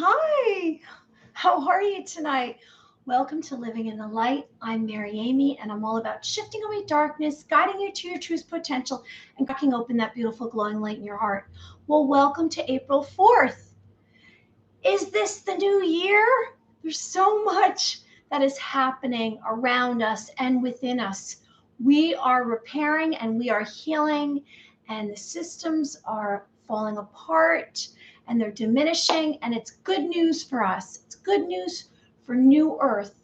Hi, how are you tonight? Welcome to Living in the Light. I'm Mary Amy, and I'm all about shifting away darkness, guiding you to your true potential, and cracking open that beautiful glowing light in your heart. Well, welcome to April 4th. Is this the new year? There's so much that is happening around us and within us. We are repairing and we are healing, and the systems are falling apart and they're diminishing, and it's good news for us. It's good news for New Earth.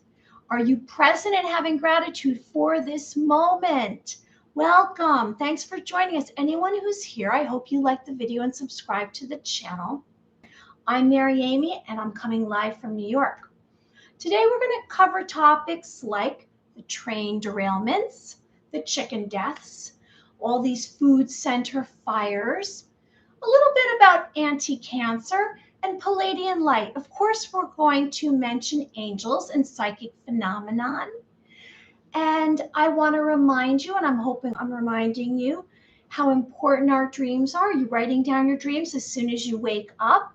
Are you present and having gratitude for this moment? Welcome. Thanks for joining us. Anyone who's here, I hope you like the video and subscribe to the channel. I'm Mary Amy, and I'm coming live from New York. Today we're going to cover topics like the train derailments, the chicken deaths, all these food center fires, a little bit about anti-cancer and Pleiadian light. Of course, we're going to mention angels and psychic phenomenon. And I want to remind you, and I'm hoping I'm reminding you, how important our dreams are. You're writing down your dreams as soon as you wake up.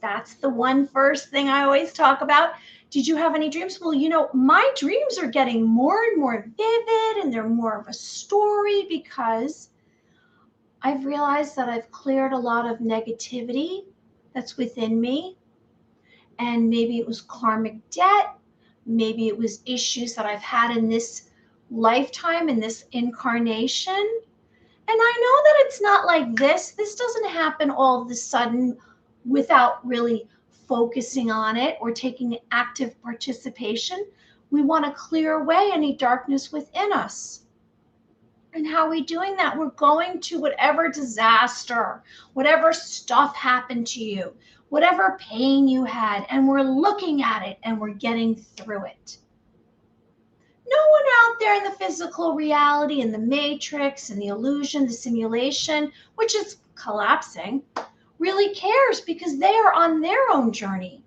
That's the one first thing I always talk about. Did you have any dreams? Well, my dreams are getting more and more vivid, and they're more of a story because I've realized that I've cleared a lot of negativity that's within me. And maybe it was karmic debt. Maybe it was issues that I've had in this lifetime, in this incarnation. And I know that it's not like this. This doesn't happen all of a sudden without really focusing on it or taking active participation. We want to clear away any darkness within us. And how are we doing that? We're going to whatever disaster, whatever stuff happened to you, whatever pain you had, and we're looking at it and we're getting through it. No one out there in the physical reality, in the matrix, in the illusion, the simulation, which is collapsing, really cares because they are on their own journey.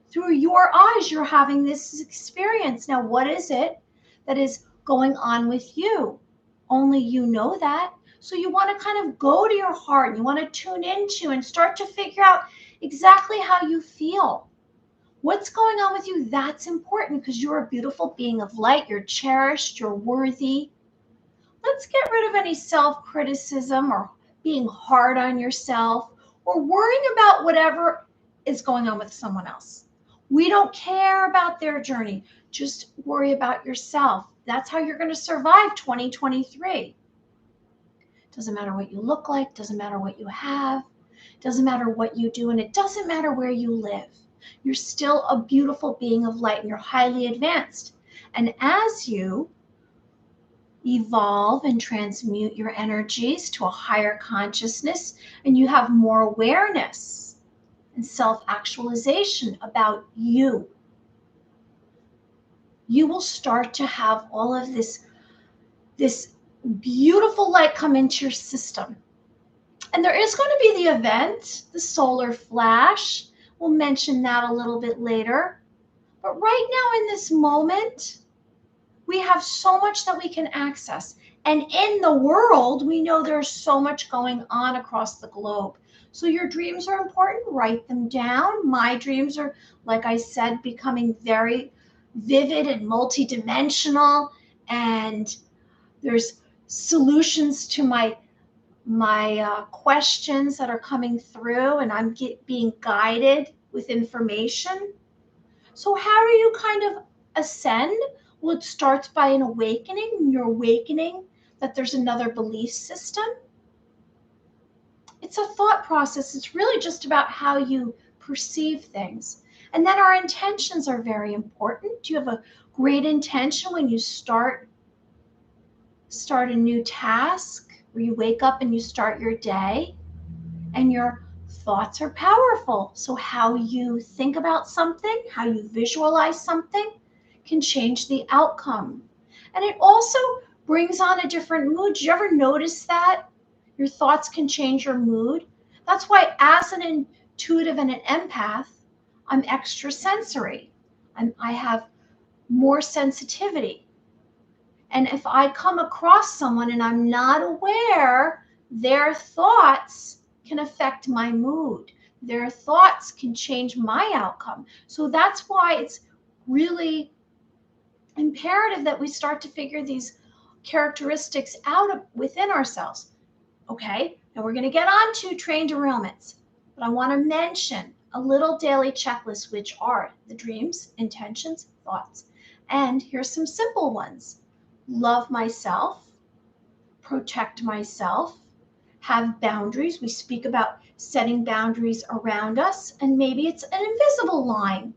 Through your eyes, you're having this experience. Now, what is it that is going on with you? Only you know that. So you want to kind of go to your heart and you want to tune into and start to figure out exactly how you feel. What's going on with you? That's important because you're a beautiful being of light. You're cherished. You're worthy. Let's get rid of any self-criticism or being hard on yourself or worrying about whatever is going on with someone else. We don't care about their journey. Just worry about yourself. That's how you're going to survive 2023. Doesn't matter what you look like, doesn't matter what you have, doesn't matter what you do, and it doesn't matter where you live. You're still a beautiful being of light and you're highly advanced. And as you evolve and transmute your energies to a higher consciousness and you have more awareness and self-actualization about you, you will start to have all of this beautiful light come into your system. And there is going to be the event, the solar flash. We'll mention that a little bit later. But right now in this moment, we have so much that we can access. And in the world, we know there's so much going on across the globe. So your dreams are important. Write them down. My dreams are, like I said, becoming very vivid and multidimensional, and there's solutions to my questions that are coming through, and I'm being guided with information. So how do you kind of ascend? Well, it starts by an awakening. You're awakening that there's another belief system. It's a thought process. It's really just about how you perceive things. And then our intentions are very important. Do you have a great intention when you start a new task, where you wake up and you start your day? And your thoughts are powerful. So how you think about something, how you visualize something can change the outcome. And it also brings on a different mood. Did you ever notice that? Your thoughts can change your mood. That's why as an intuitive and an empath, I'm extrasensory. I have more sensitivity. And if I come across someone and I'm not aware, their thoughts can affect my mood. Their thoughts can change my outcome. So that's why it's really imperative that we start to figure these characteristics out within ourselves. Okay, and we're going to get on to train derailments, but I want to mention a little daily checklist, which are the dreams, intentions, thoughts. And here's some simple ones. Love myself, protect myself, have boundaries. We speak about setting boundaries around us, and maybe it's an invisible line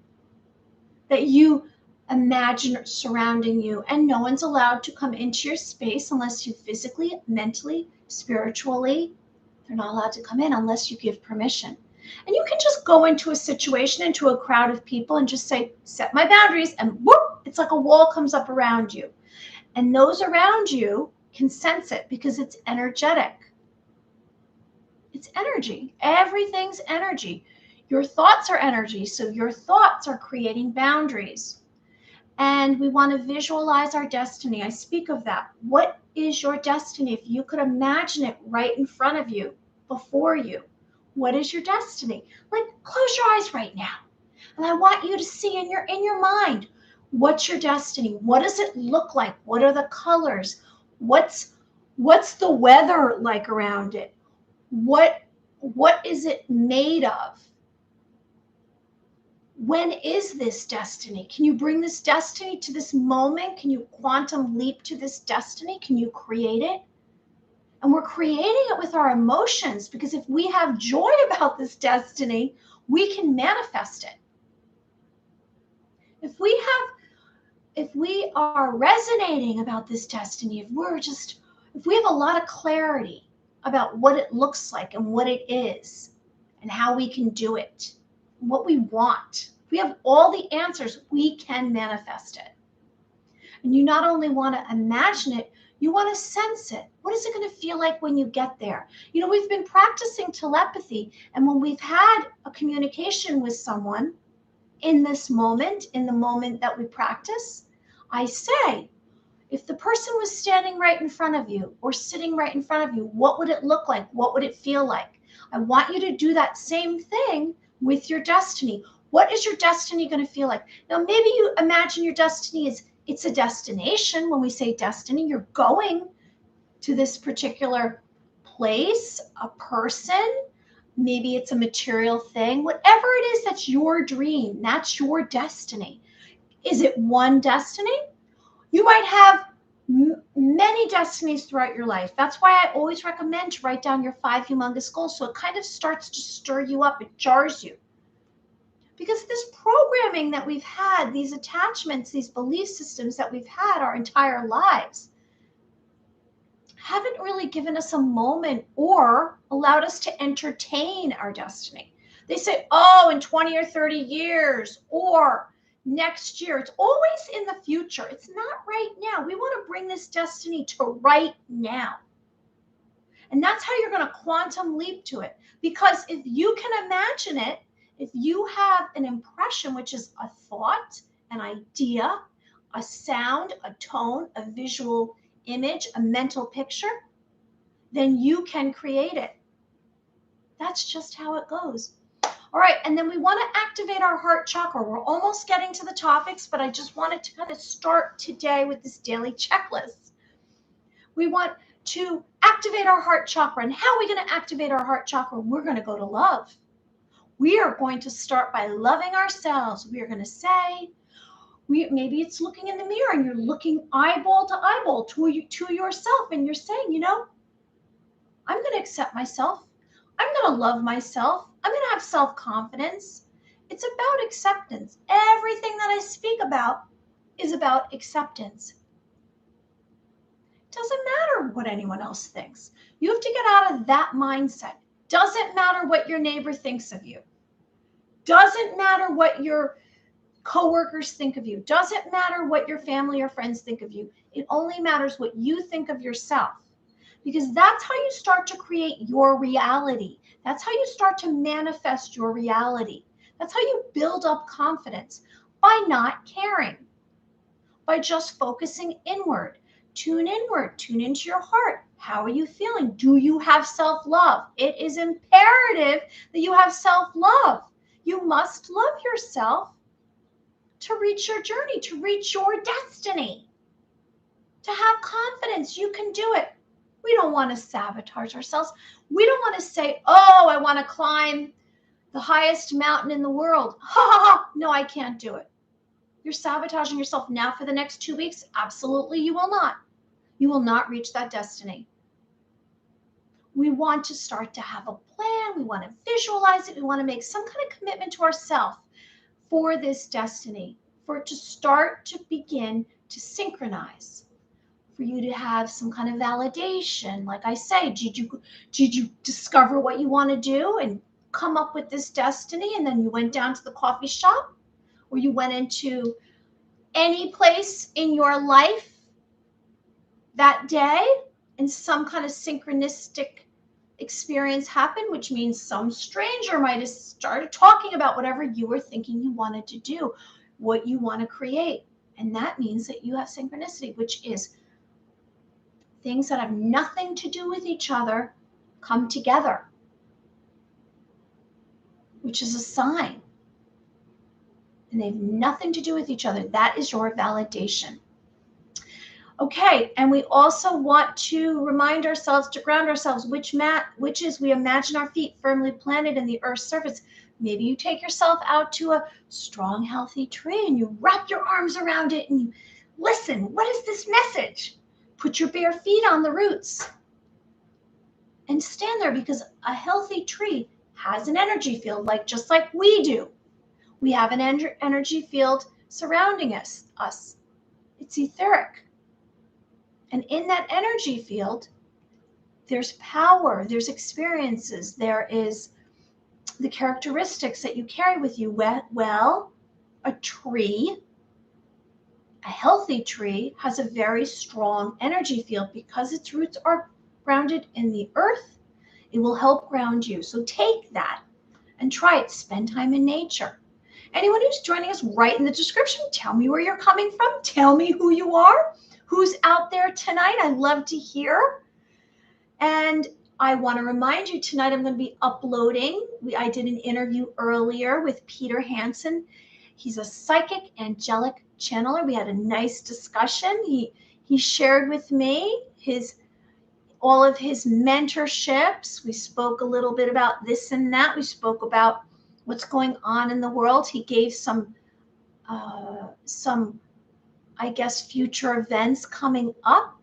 that you imagine surrounding you, and no one's allowed to come into your space unless you physically, mentally, spiritually, they're not allowed to come in unless you give permission. And you can just go into a situation, into a crowd of people, and just say, set my boundaries, and whoop, it's like a wall comes up around you. And those around you can sense it because it's energetic. It's energy. Everything's energy. Your thoughts are energy, so your thoughts are creating boundaries. And we want to visualize our destiny. I speak of that. What is your destiny? If you could imagine it right in front of you, before you, what is your destiny? Like, close your eyes right now. And I want you to see in your mind, what's your destiny? What does it look like? What are the colors? What's the weather like around it? What is it made of? When is this destiny? Can you bring this destiny to this moment? Can you quantum leap to this destiny? Can you create it? And we're creating it with our emotions, because if we have joy about this destiny, we can manifest it. If we are resonating about this destiny, if we have a lot of clarity about what it looks like and what it is and how we can do it, what we want, if we have all the answers, we can manifest it. And you not only want to imagine it, you want to sense it. What is it going to feel like when you get there? You know, we've been practicing telepathy, and when we've had a communication with someone in this moment, in the moment that we practice, I say, if the person was standing right in front of you or sitting right in front of you, what would it look like? What would it feel like? I want you to do that same thing with your destiny. What is your destiny going to feel like? Now, maybe you imagine your destiny is, it's a destination. When we say destiny, you're going to this particular place, a person, maybe it's a material thing, whatever it is, that's your dream, that's your destiny. Is it one destiny? You might have many destinies throughout your life. That's why I always recommend to write down your 5 humongous goals, so it kind of starts to stir you up, it jars you. Because this programming that we've had, these attachments, these belief systems that we've had our entire lives, haven't really given us a moment or allowed us to entertain our destiny. They say, oh, in 20 or 30 years, or next year. It's always in the future. It's not right now. We want to bring this destiny to right now. And that's how you're going to quantum leap to it. Because if you can imagine it, if you have an impression, which is a thought, an idea, a sound, a tone, a visual image, a mental picture, then you can create it. That's just how it goes. All right, and then we want to activate our heart chakra. We're almost getting to the topics, but I just wanted to kind of start today with this daily checklist. We want to activate our heart chakra. And how are we going to activate our heart chakra? We're going to go to love. We are going to start by loving ourselves. We are going to say, maybe it's looking in the mirror and you're looking eyeball to eyeball to yourself, and you're saying, you know, I'm going to accept myself. I'm going to love myself. I'm going to have self-confidence. It's about acceptance. Everything that I speak about is about acceptance. It doesn't matter what anyone else thinks. You have to get out of that mindset. Doesn't matter what your neighbor thinks of you. Doesn't matter what your coworkers think of you. Doesn't matter what your family or friends think of you. It only matters what you think of yourself. Because that's how you start to create your reality. That's how you start to manifest your reality. That's how you build up confidence, by not caring, by just focusing inward. Tune inward, tune into your heart. How are you feeling? Do you have self-love? It is imperative that you have self-love. You must love yourself to reach your journey, to reach your destiny, to have confidence. You can do it. We don't want to sabotage ourselves. We don't want to say, oh, I want to climb the highest mountain in the world. Ha ha ha. No, I can't do it. You're sabotaging yourself now for the next 2 weeks. Absolutely, you will not. You will not reach that destiny. We want to start to have a plan. We want to visualize it. We want to make some kind of commitment to ourselves for this destiny, for it to start to begin to synchronize, for you to have some kind of validation. Like I say, did you discover what you want to do and come up with this destiny, and then you went down to the coffee shop, or you went into any place in your life that day and some kind of synchronistic experience happened, which means some stranger might have started talking about whatever you were thinking you wanted to do, what you want to create. And that means that you have synchronicity, which is things that have nothing to do with each other come together, which is a sign. And they have nothing to do with each other. That is your validation. Okay, and we also want to remind ourselves to ground ourselves, which is we imagine our feet firmly planted in the earth's surface. Maybe you take yourself out to a strong, healthy tree and you wrap your arms around it and you listen. What is this message? Put your bare feet on the roots and stand there, because a healthy tree has an energy field, just like we do. We have an energy field surrounding us. It's etheric. And in that energy field, there's power, there's experiences, there is the characteristics that you carry with you. Well, a healthy tree has a very strong energy field because its roots are grounded in the earth. It will help ground you. So take that and try it. Spend time in nature. Anyone who's joining us, write in the description. Tell me where you're coming from. Tell me who you are. Who's out there tonight? I'd love to hear. And I want to remind you, tonight I'm going to be uploading. I did an interview earlier with Peter Hansen. He's a psychic angelic channeler. We had a nice discussion. He shared with me all of his mentorships. We spoke a little bit about this and that. We spoke about what's going on in the world. He gave some I guess, future events coming up.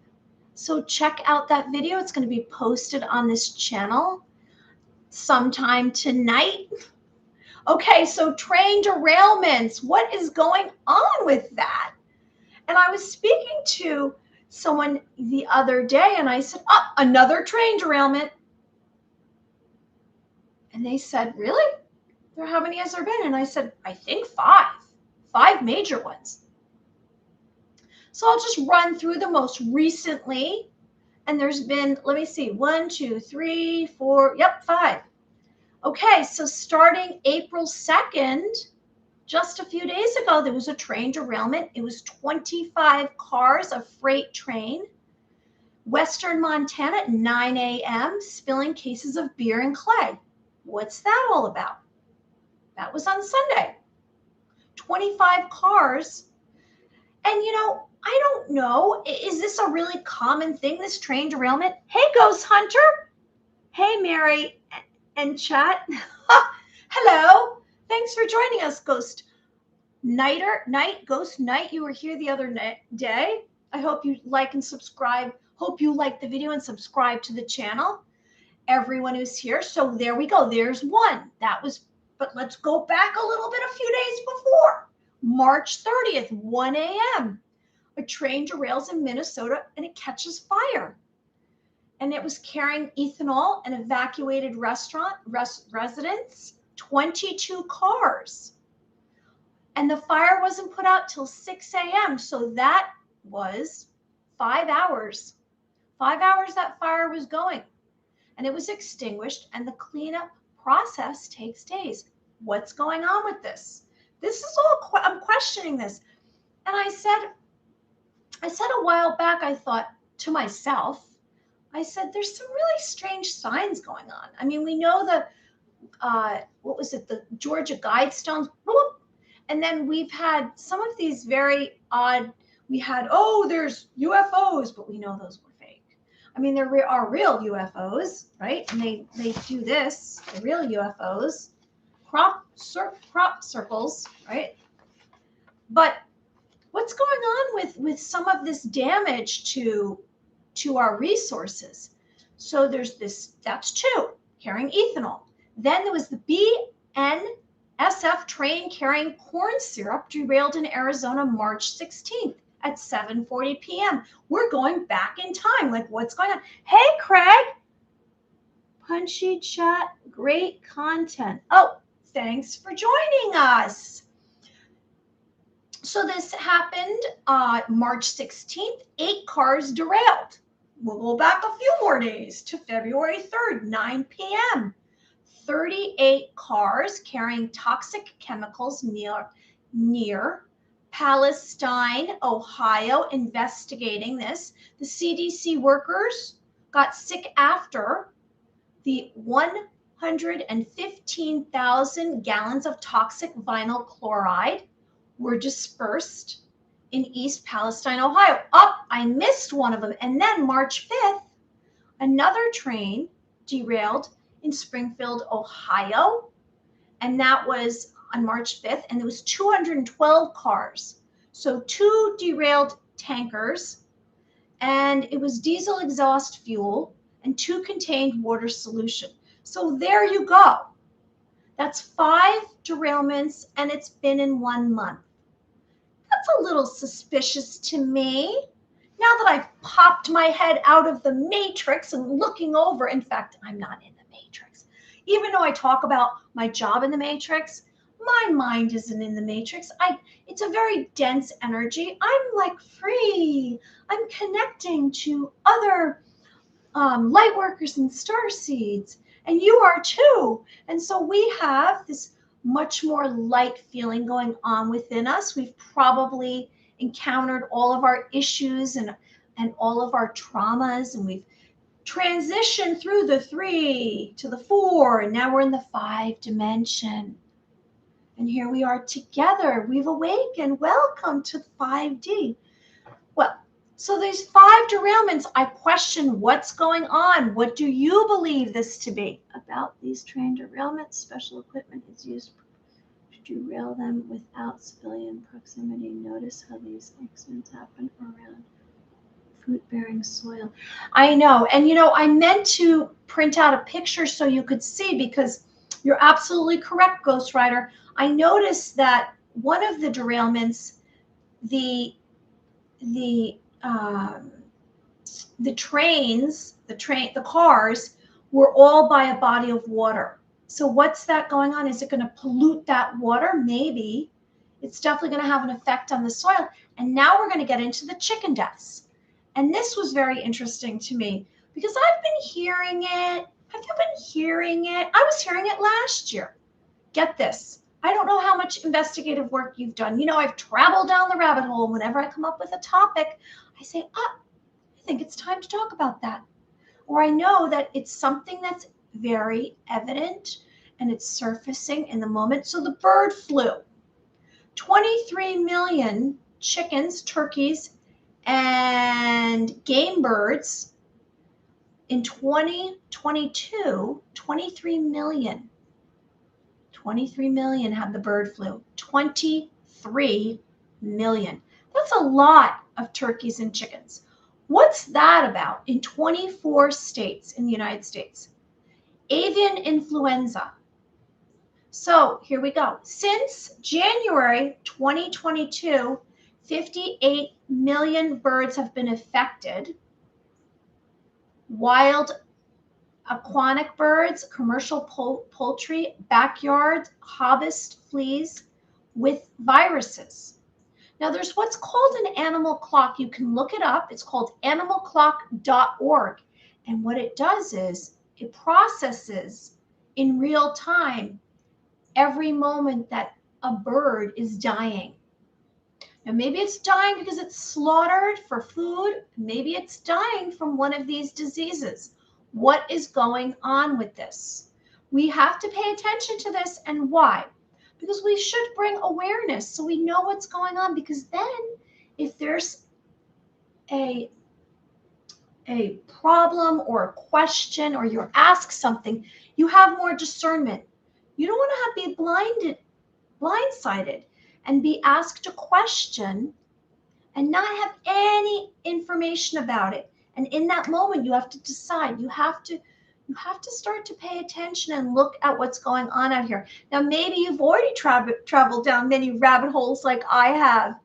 So check out that video. It's going to be posted on this channel sometime tonight. Okay, so train derailments. What is going on with that? And I was speaking to someone the other day and I said, oh, another train derailment. And they said, really? How many has there been? And I said, I think 5 major ones. So I'll just run through the most recently. And there's been, let me see, 1, 2, 3, 4, 5. Okay, so starting April 2nd, just a few days ago, there was a train derailment. It was 25 cars, a freight train. Western Montana at 9 a.m., spilling cases of beer and clay. What's that all about? That was on Sunday. 25 cars. And I don't know, is this a really common thing, this train derailment? Hey, Ghost Hunter. Hey, Mary and chat. Hello. Thanks for joining us, Ghost Ghost Night. You were here the other day. I hope you like and subscribe. Hope you like the video and subscribe to the channel. Everyone who's here. So there we go. There's one. But let's go back a little bit, a few days before. March 30th, 1 a.m. A train derails in Minnesota and it catches fire. And it was carrying ethanol and evacuated residents, 22 cars. And the fire wasn't put out till 6 a.m. So that was 5 hours. 5 hours that fire was going. And it was extinguished, and the cleanup process takes days. What's going on with this? This is all, I'm questioning this. And I said a while back, I thought to myself, I said, there's some really strange signs going on. I mean, we know the, what was it, the Georgia Guidestones, whoop, and then we've had some of these very odd, we had, oh, there's UFOs, but we know those were fake. I mean, there are real UFOs, right? And they do this, the real UFOs, crop circles, right? But what's going on with some of this damage to our resources? So there's this, that's 2, carrying ethanol. Then there was the BNSF train carrying corn syrup derailed in Arizona March 16th at 7:40 p.m. We're going back in time. Like, what's going on? Hey, Craig. Punchy chat, great content. Oh, thanks for joining us. So this happened March 16th, 8 cars derailed. We'll go back a few more days to February 3rd, 9 p.m. 38 cars carrying toxic chemicals near Palestine, Ohio, investigating this. The CDC workers got sick after the 115,000 gallons of toxic vinyl chloride were dispersed in East Palestine, Ohio. I missed one of them. And then March 5th, another train derailed in Springfield, Ohio. And that was on March 5th. And there was 212 cars. So 2 derailed tankers. And it was diesel exhaust fuel and 2 contained water solution. So there you go. That's 5 derailments, and it's been in 1 month. That's a little suspicious to me. Now that I've popped my head out of the matrix and looking over, in fact, I'm not in the matrix. Even though I talk about my job in the matrix, my mind isn't in the matrix. It's a very dense energy. I'm like free. I'm connecting to other light workers and star seeds, and you are too. And so we have this much more light feeling going on within us. We've probably encountered all of our issues and all of our traumas, and we've transitioned through the 3 to the 4, and now we're in the 5 dimension. And here we are together. We've awakened. Welcome to 5D. Well, so these 5 derailments, I question what's going on. What do you believe this to be? About these train derailments, special equipment is used to derail them without civilian proximity. Notice how these accidents happen around fruit-bearing soil. I know. And, I meant to print out a picture so you could see, because you're absolutely correct, Ghost Rider. I noticed that one of the derailments, the cars were all by a body of water. So what's that going on? Is it going to pollute that water? Maybe. It's definitely going to have an effect on the soil. And now we're going to get into the chicken deaths. And this was very interesting to me because I've been hearing it. Have you been hearing it? I was hearing it last year. Get this. I don't know how much investigative work you've done. I've traveled down the rabbit hole. Whenever I come up with a topic, I say, I think it's time to talk about that. Or I know that it's something that's very evident and it's surfacing in the moment. So the bird flu, 23 million chickens, turkeys, and game birds in 2022, 23 million had the bird flu. 23 million. That's a lot of turkeys and chickens. What's that about in 24 states in the United States? Avian influenza. So here we go. Since January 2022, 58 million birds have been affected. Wild aquatic birds, commercial poultry, backyard, hobbyist fleas with viruses. Now there's what's called an animal clock. You can look it up. It's called animalclock.org. And what it does is it processes in real time every moment that a bird is dying. And maybe it's dying because it's slaughtered for food. Maybe it's dying from one of these diseases. What is going on with this? We have to pay attention to this. And why? Because we should bring awareness so we know what's going on. Because then if there's a problem or a question, or you're asked something, you have more discernment. You don't want to be blindsided and be asked a question and not have any information about it. And in that moment, you have to decide. You have to start to pay attention and look at what's going on out here. Now, maybe you've already traveled down many rabbit holes like I have,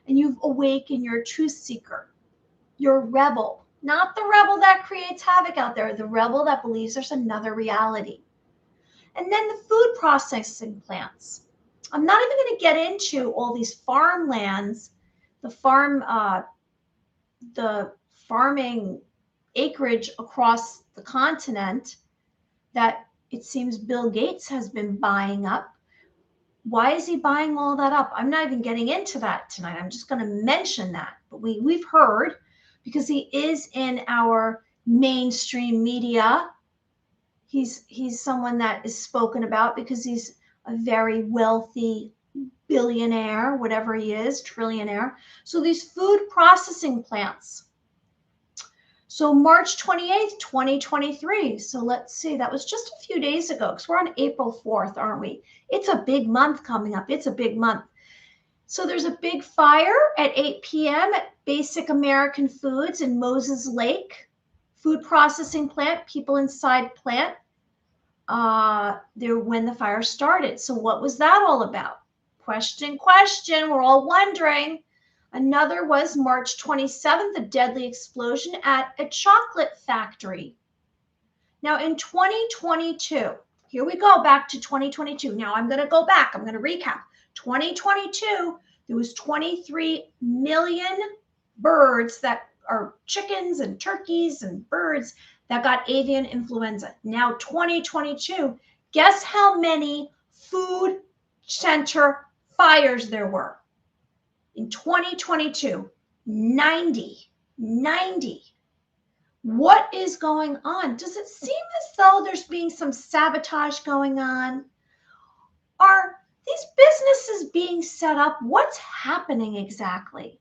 and you've awakened. You're a truth seeker. You're a rebel. Not the rebel that creates havoc out there, the rebel that believes there's another reality. And then the food processing plants. I'm not even going to get into all these farmlands, the farming acreage across the continent that it seems Bill Gates has been buying up. Why is he buying all that up? I'm not even getting into that tonight. I'm just going to mention that. But we've heard, because he is in our mainstream media. He's someone that is spoken about because he's a very wealthy billionaire, whatever he is, trillionaire. So these food processing plants. So March 28th, 2023. So let's see, that was just a few days ago, because we're on April 4th, aren't we? It's a big month coming up. It's a big month. So there's a big fire at 8 p.m. at Basic American Foods in Moses Lake. Food processing plant, people inside plant. There when the fire started. So what was that all about? Question. We're all wondering. Another was March 27th, a deadly explosion at a chocolate factory. Now in 2022, here we go back to 2022. Now I'm going to go back. I'm going to recap. 2022, there was 23 million birds that are chickens and turkeys and birds that got avian influenza. Now 2022, guess how many food center fires there were? In 2022, 90. What is going on? Does it seem as though there's being some sabotage going on? Are these businesses being set up? What's happening exactly?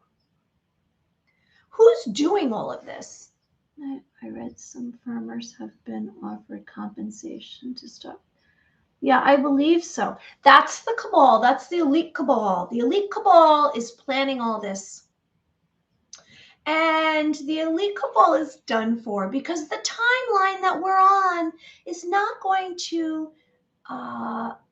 Who's doing all of this? I read some farmers have been offered compensation to stop. Yeah, I believe so. That's the cabal. That's the elite cabal. The elite cabal is planning all this. And the elite cabal is done for, because the timeline that we're on is not going to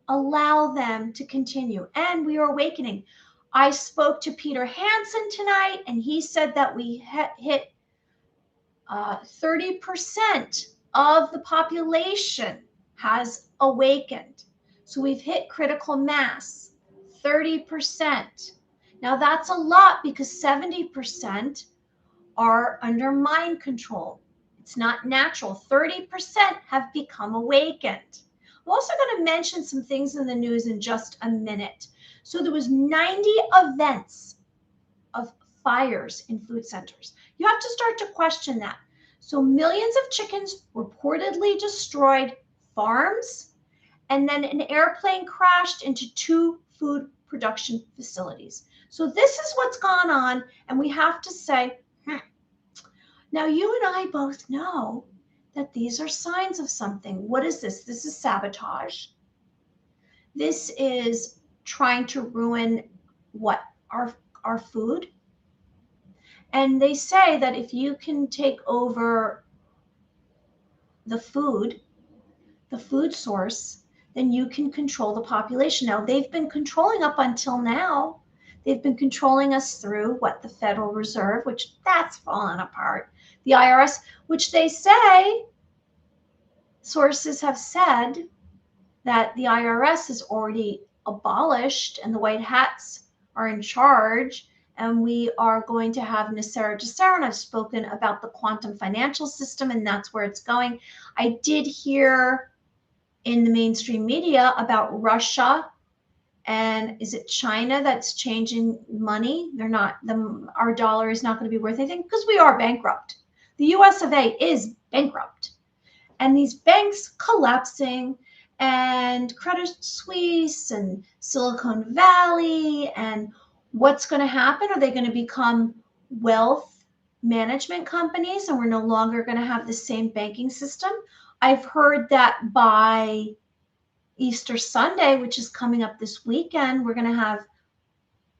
allow them to continue. And we are awakening. I spoke to Peter Hansen tonight, and he said that we hit 30% of the population has awakened. So we've hit critical mass, 30%. Now that's a lot, because 70% are under mind control. It's not natural. 30% have become awakened. I'm also going to mention some things in the news in just a minute. So there was 90 events of fires in food centers. You have to start to question that. So millions of chickens reportedly destroyed farms, and then an airplane crashed into 2 food production facilities. So this is what's gone on, and we have to say, Now you and I both know that these are signs of something. What is this? This is sabotage. This is trying to ruin what? Our food. And they say that if you can take over the food source, then you can control the population. Now, they've been controlling up until now. They've been controlling us through what? The Federal Reserve, which that's fallen apart. The IRS, which they say, sources have said that the IRS is already abolished and the white hats are in charge. And we are going to have Nacera Jacera, and I've spoken about the quantum financial system, and that's where it's going. I did hear in the mainstream media about Russia And is it China that's changing money? They're not, our dollar is not going to be worth anything because we are bankrupt. The US of A is bankrupt. And these banks collapsing, and Credit Suisse and Silicon Valley, and what's going to happen? Are they going to become wealth management companies and we're no longer going to have the same banking system? I've heard that by Easter Sunday, which is coming up this weekend, we're going to have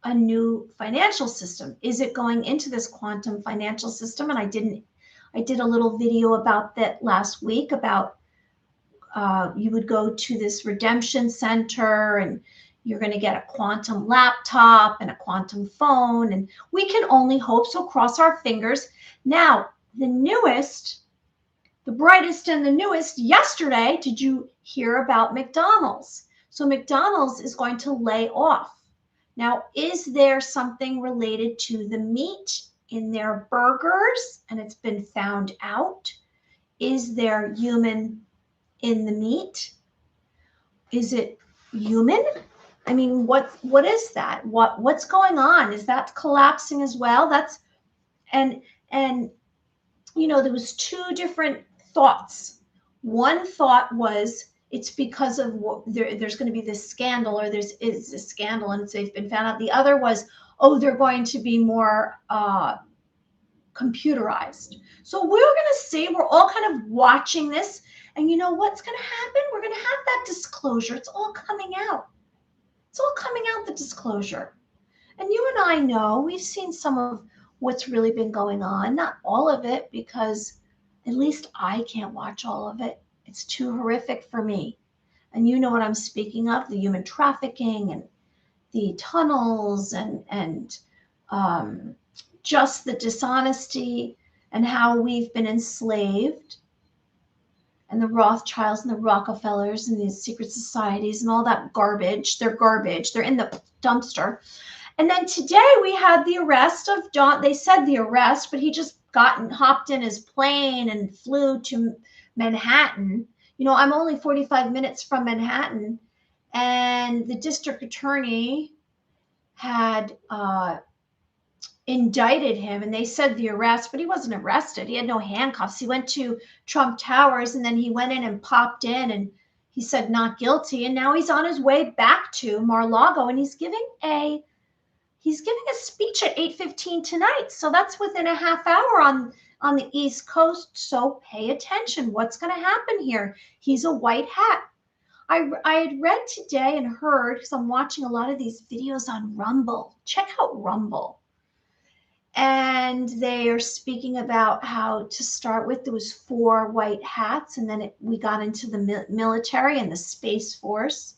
a new financial system. Is it going into this quantum financial system? And I did a little video about that last week about you would go to this redemption center and you're going to get a quantum laptop and a quantum phone, and we can only hope, so cross our fingers. Now, the newest, the brightest and the newest yesterday, did you hear about McDonald's? So McDonald's is going to lay off. Now, is there something related to the meat in their burgers? And it's been found out. Is there human in the meat? Is it human? I mean, what is that? What's going on? Is that collapsing as well? That's and you know, there was two different thoughts. One thought was it's because of there's going to be this scandal, or is a scandal and they've been found out. The other was, oh, they're going to be more computerized. So we're going to see, we're all kind of watching this, and you know what's going to happen? We're going to have that disclosure. It's all coming out. It's all coming out, the disclosure. And you and I know, we've seen some of what's really been going on, not all of it, because at least I can't watch all of it. It's too horrific for me. And you know what I'm speaking of, the human trafficking and the tunnels and just the dishonesty and how we've been enslaved, and the Rothschilds and the Rockefellers and these secret societies and all that garbage. They're garbage. They're in the dumpster. And then today we had the arrest of Don. They said the arrest, but he just hopped in his plane and flew to Manhattan. You know, I'm only 45 minutes from Manhattan, and the district attorney had indicted him, and they said the arrest, but he wasn't arrested. He had no handcuffs. He went to Trump Towers, and then he went in and popped in, and he said not guilty. And now he's on his way back to Mar-a-Lago, and he's giving a speech at 8:15 tonight. So that's within a half hour on the East Coast. So pay attention. What's going to happen here? He's a white hat. I had read today and heard, because I'm watching a lot of these videos on Rumble. Check out Rumble. And they are speaking about how, to start with, there was 4 white hats, and then we got into the military and the Space Force.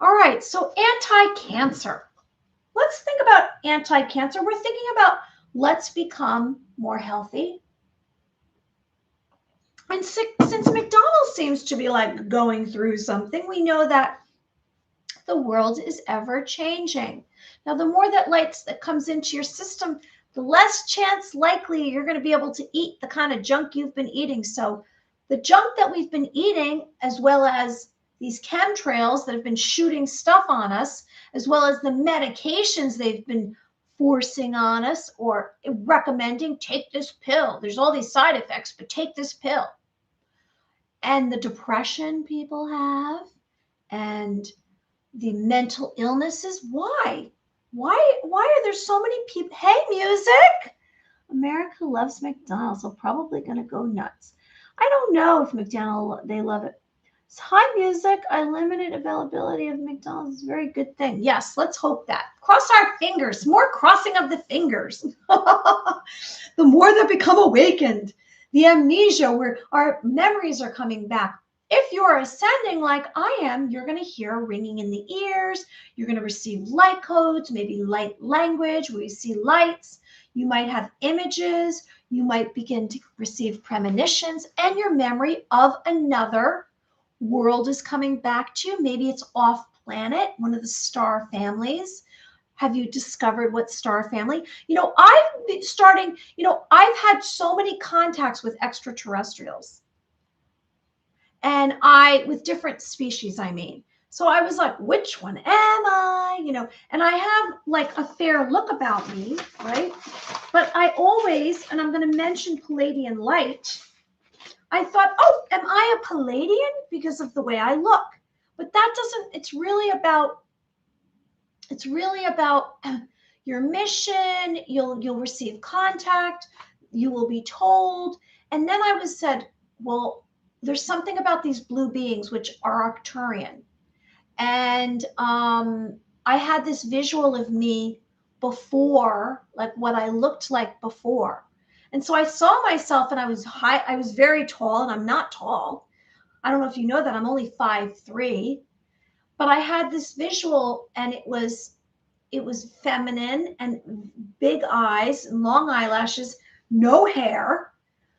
All right, so anti-cancer. Let's think about anti-cancer. We're thinking about let's become more healthy. And since McDonald's seems to be like going through something, we know that the world is ever changing. Now, the more that light that comes into your system, the less chance likely you're going to be able to eat the kind of junk you've been eating. So the junk that we've been eating, as well as these chemtrails that have been shooting stuff on us, as well as the medications they've been forcing on us or recommending, take this pill. There's all these side effects, but take this pill. And the depression people have, and the mental illnesses. Why? Why are there so many people? Hey, music! America loves McDonald's. They're probably going to go nuts. I don't know if McDonald's, they love it. So, hi, music. A limited availability of McDonald's is a very good thing. Yes, let's hope that. Cross our fingers. More crossing of the fingers. The more that become awakened. The amnesia, where our memories are coming back. If you're ascending like I am, you're going to hear ringing in the ears. You're going to receive light codes, maybe light language where you see lights. You might have images. You might begin to receive premonitions, and your memory of another world is coming back to you. Maybe it's off planet, one of the star families. Have you discovered what star family? You know, I've been starting, you know, I've had so many contacts with extraterrestrials. And with different species, I mean. So I was like, which one am I? And I have like a fair look about me, right? But I always, and I'm going to mention Pleiadian Light, I thought, oh, am I a Pleiadian because of the way I look? But that doesn't, it's really about your mission. You'll receive contact, you will be told. And then I was said, well, there's something about these blue beings which are Arcturian. And I had this visual of me before, like what I looked like before. And so I saw myself, and I was very tall, and I'm not tall. I don't know if you know that, I'm only 5'3", but I had this visual, and it was feminine and big eyes, long eyelashes, no hair,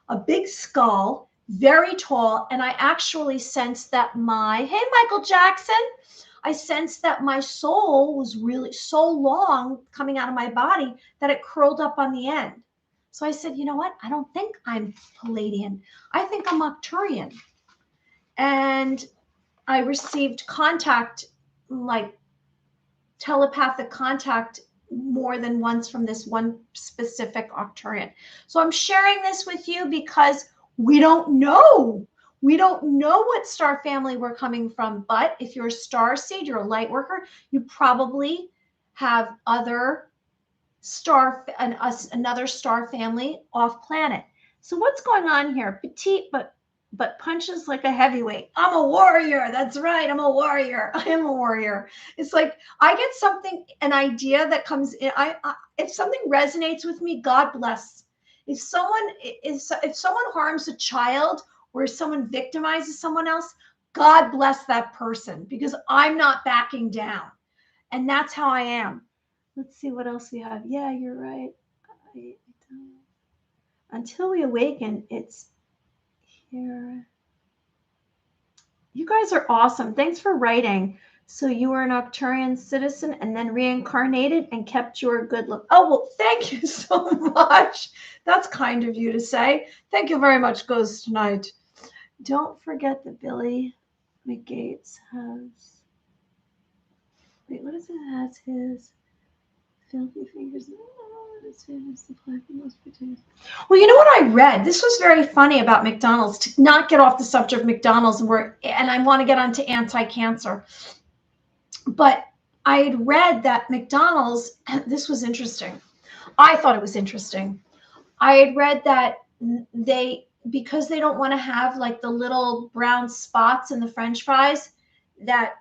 a big skull, very tall. And I actually sensed that hey, Michael Jackson, I sensed that my soul was really so long coming out of my body that it curled up on the end. So I said, you know what? I don't think I'm Pleiadian. I think I'm Arcturian. And I received contact, like telepathic contact, more than once from this one specific Arcturian. So I'm sharing this with you because we don't know. We don't know what star family we're coming from. But if you're a star seed, you're a light worker, you probably have another star family off planet. So what's going on here? Petite, but punches like a heavyweight. I'm a warrior. That's right. I'm a warrior. I am a warrior. It's like I get an idea that comes in. If something resonates with me, God bless. If someone harms a child, or if someone victimizes someone else, God bless that person, because I'm not backing down. And that's how I am. Let's see what else we have. Yeah, you're right. Until we awaken, it's here. You guys are awesome. Thanks for writing. So you were an Arcturian citizen and then reincarnated and kept your good look. Oh, well, thank you so much. That's kind of you to say. Thank you very much, Ghost Tonight. Don't forget that Billy McGates has... Wait, what is it? Has his filthy fingers... Well, you know what I read? This was very funny about McDonald's, to not get off the subject of McDonald's, and I want to get onto anti-cancer. But I had read that McDonald's, this was interesting. I thought it was interesting. I had read that because they don't want to have like the little brown spots in the French fries, that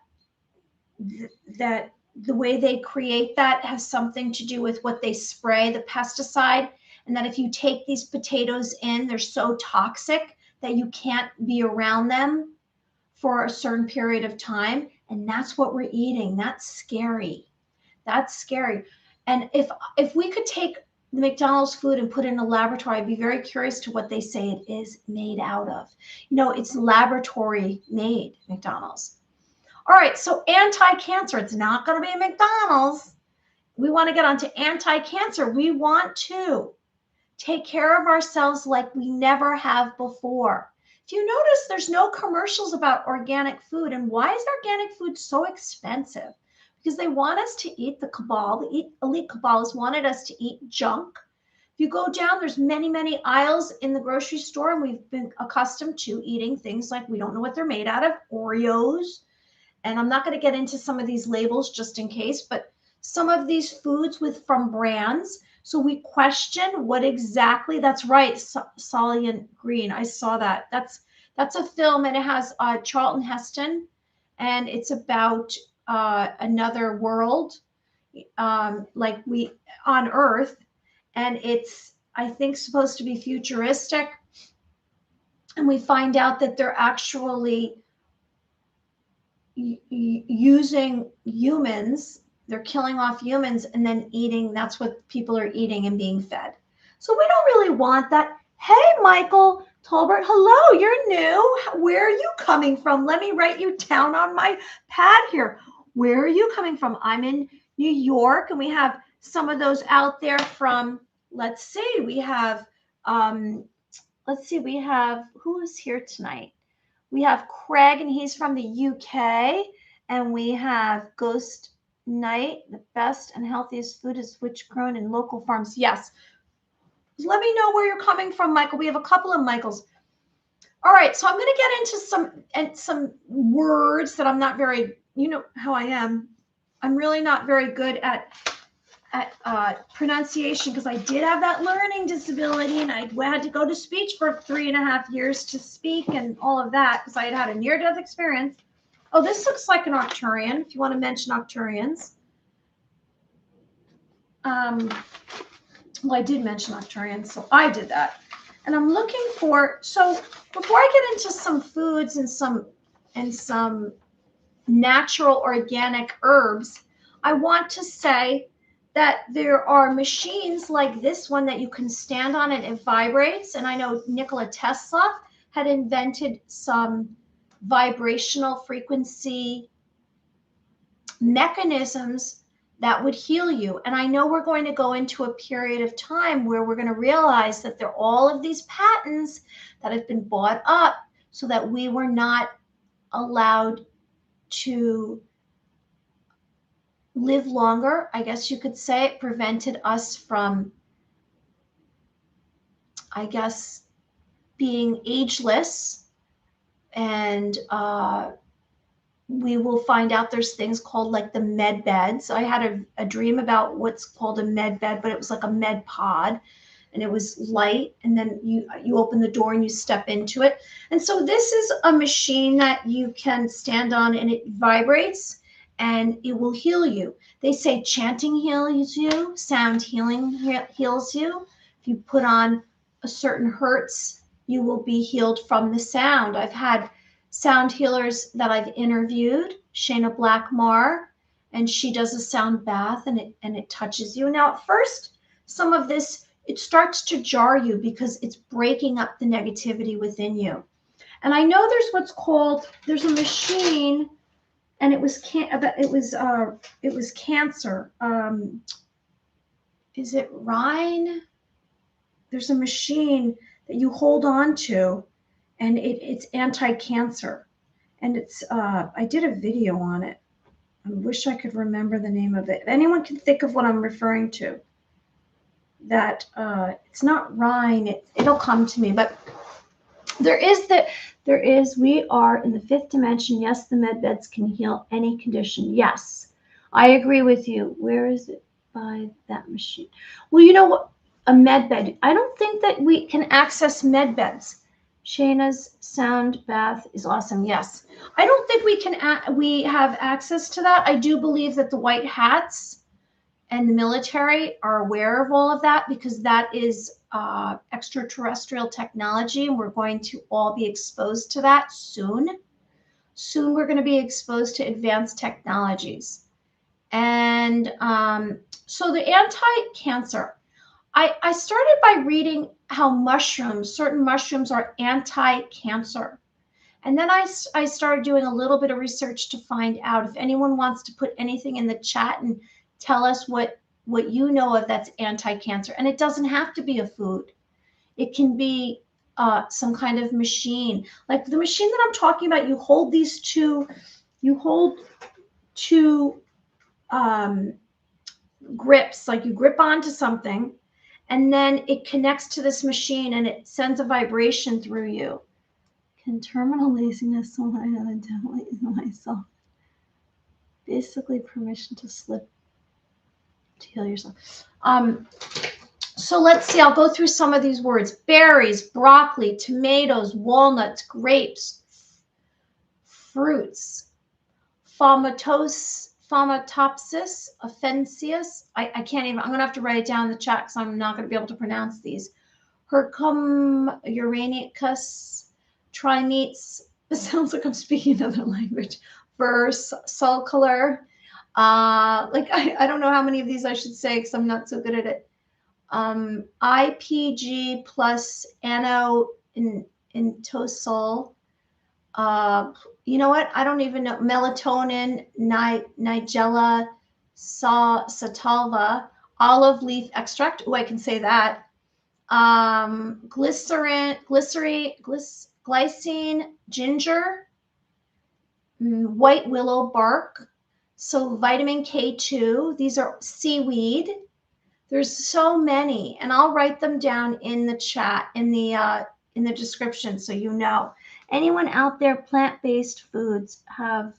the way they create that has something to do with what they spray, the pesticide, and that if you take these potatoes in, they're so toxic that you can't be around them for a certain period of time. And that's what we're eating. That's scary. That's scary. And if we could take the McDonald's food and put it in a laboratory, I'd be very curious to what they say it is made out of. It's laboratory made McDonald's. All right, so anti-cancer, it's not going to be McDonald's. We want to get onto anti-cancer. We want to take care of ourselves like we never have before. If you notice, there's no commercials about organic food. And why is organic food so expensive? Because they want us to eat the cabal. The elite cabalists wanted us to eat junk. If you go down, there's many, many aisles in the grocery store, and we've been accustomed to eating things like we don't know what they're made out of, Oreos. And I'm not going to get into some of these labels just in case, but some of these foods from brands. So we question what exactly, that's right, Solient Green. I saw that. That's a film, and it has Charlton Heston, and it's about another world, like we on Earth, and it's, I think, supposed to be futuristic. And we find out that they're actually using humans. They're killing off humans and then eating. That's what people are eating and being fed. So we don't really want that. Hey, Michael Tolbert, hello, you're new. Where are you coming from? Let me write you down on my pad here. Where are you coming from? I'm in New York, and we have some of those out there from, let's see, we have, we have, who is here tonight? We have Craig, and he's from the UK. And we have Ghost Night, the best and healthiest food is which grown in local farms. Yes. Let me know where you're coming from, Michael. We have a couple of Michaels. All right, so I'm going to get into some words that I'm not very, you know how I am. I'm really not very good at pronunciation because I did have that learning disability and I had to go to speech for 3.5 years to speak and all of that because I had a near-death experience. Oh, this looks like an Octurian, if you want to mention Octurians. Well, I did mention Octurians, so I did that. And I'm looking for, so before I get into some foods and some natural organic herbs, I want to say that there are machines like this one that you can stand on and it vibrates. And I know Nikola Tesla had invented some vibrational frequency mechanisms that would heal you. And I know we're going to go into a period of time where we're going to realize that there are all of these patents that have been bought up so that we were not allowed to live longer. I guess you could say it prevented us from, I guess, being ageless. And we will find out there's things called like the med beds. I had a dream about what's called a med bed, but it was like a med pod and it was light. And then you open the door and you step into it. And so this is a machine that you can stand on and it vibrates and it will heal you. They say chanting heals you, sound healing heals you. If you put on a certain hertz, you will be healed from the sound. I've had sound healers that I've interviewed, Shayna Blackmar, and she does a sound bath and it touches you. Now at first, some of this, it starts to jar you because it's breaking up the negativity within you. And I know there's what's called, there's a machine and it was cancer. Is it Rhine? There's a machine that you hold on to and it's anti-cancer. And it's, I did a video on it. I wish I could remember the name of it. If anyone can think of what I'm referring to, that it's not Rhine, it'll come to me, but we are in the 5th dimension. Yes, the med beds can heal any condition. Yes, I agree with you. Where is it by that machine? Well, you know what? A med bed. I don't think that we can access med beds. Shayna's sound bath is awesome. Yes. I don't think we have access to that. I do believe that the white hats and the military are aware of all of that because that is extraterrestrial technology and we're going to all be exposed to that soon. Soon we're going to be exposed to advanced technologies. And so the anti-cancer, I started by reading how certain mushrooms are anti-cancer. And then I started doing a little bit of research to find out if anyone wants to put anything in the chat and tell us what you know of that's anti-cancer. And it doesn't have to be a food. It can be some kind of machine. Like the machine that I'm talking about, you hold two grips, like you grip onto something, and then it connects to this machine and it sends a vibration through you. Can terminal laziness so I have intelligently myself? Basically permission to slip to heal yourself. So let's see, I'll go through some of these words. Berries, broccoli, tomatoes, walnuts, grapes, fruits, Fomitopsis Officinalis. I can't even, I'm going to have to write it down in the chat because I'm not going to be able to pronounce these. Hericium, erinaceus, Trametes, it sounds like I'm speaking another language. Versicolor. I don't know how many of these I should say because I'm not so good at it. IPG plus onyp-inositol. You know what? I don't even know. Melatonin, Nigella Sativa, olive leaf extract. Oh, I can say that. Glycine, ginger, white willow bark. So vitamin K2, these are seaweed. There's so many, and I'll write them down in the chat, in the description, so you know. Anyone out there, plant-based foods have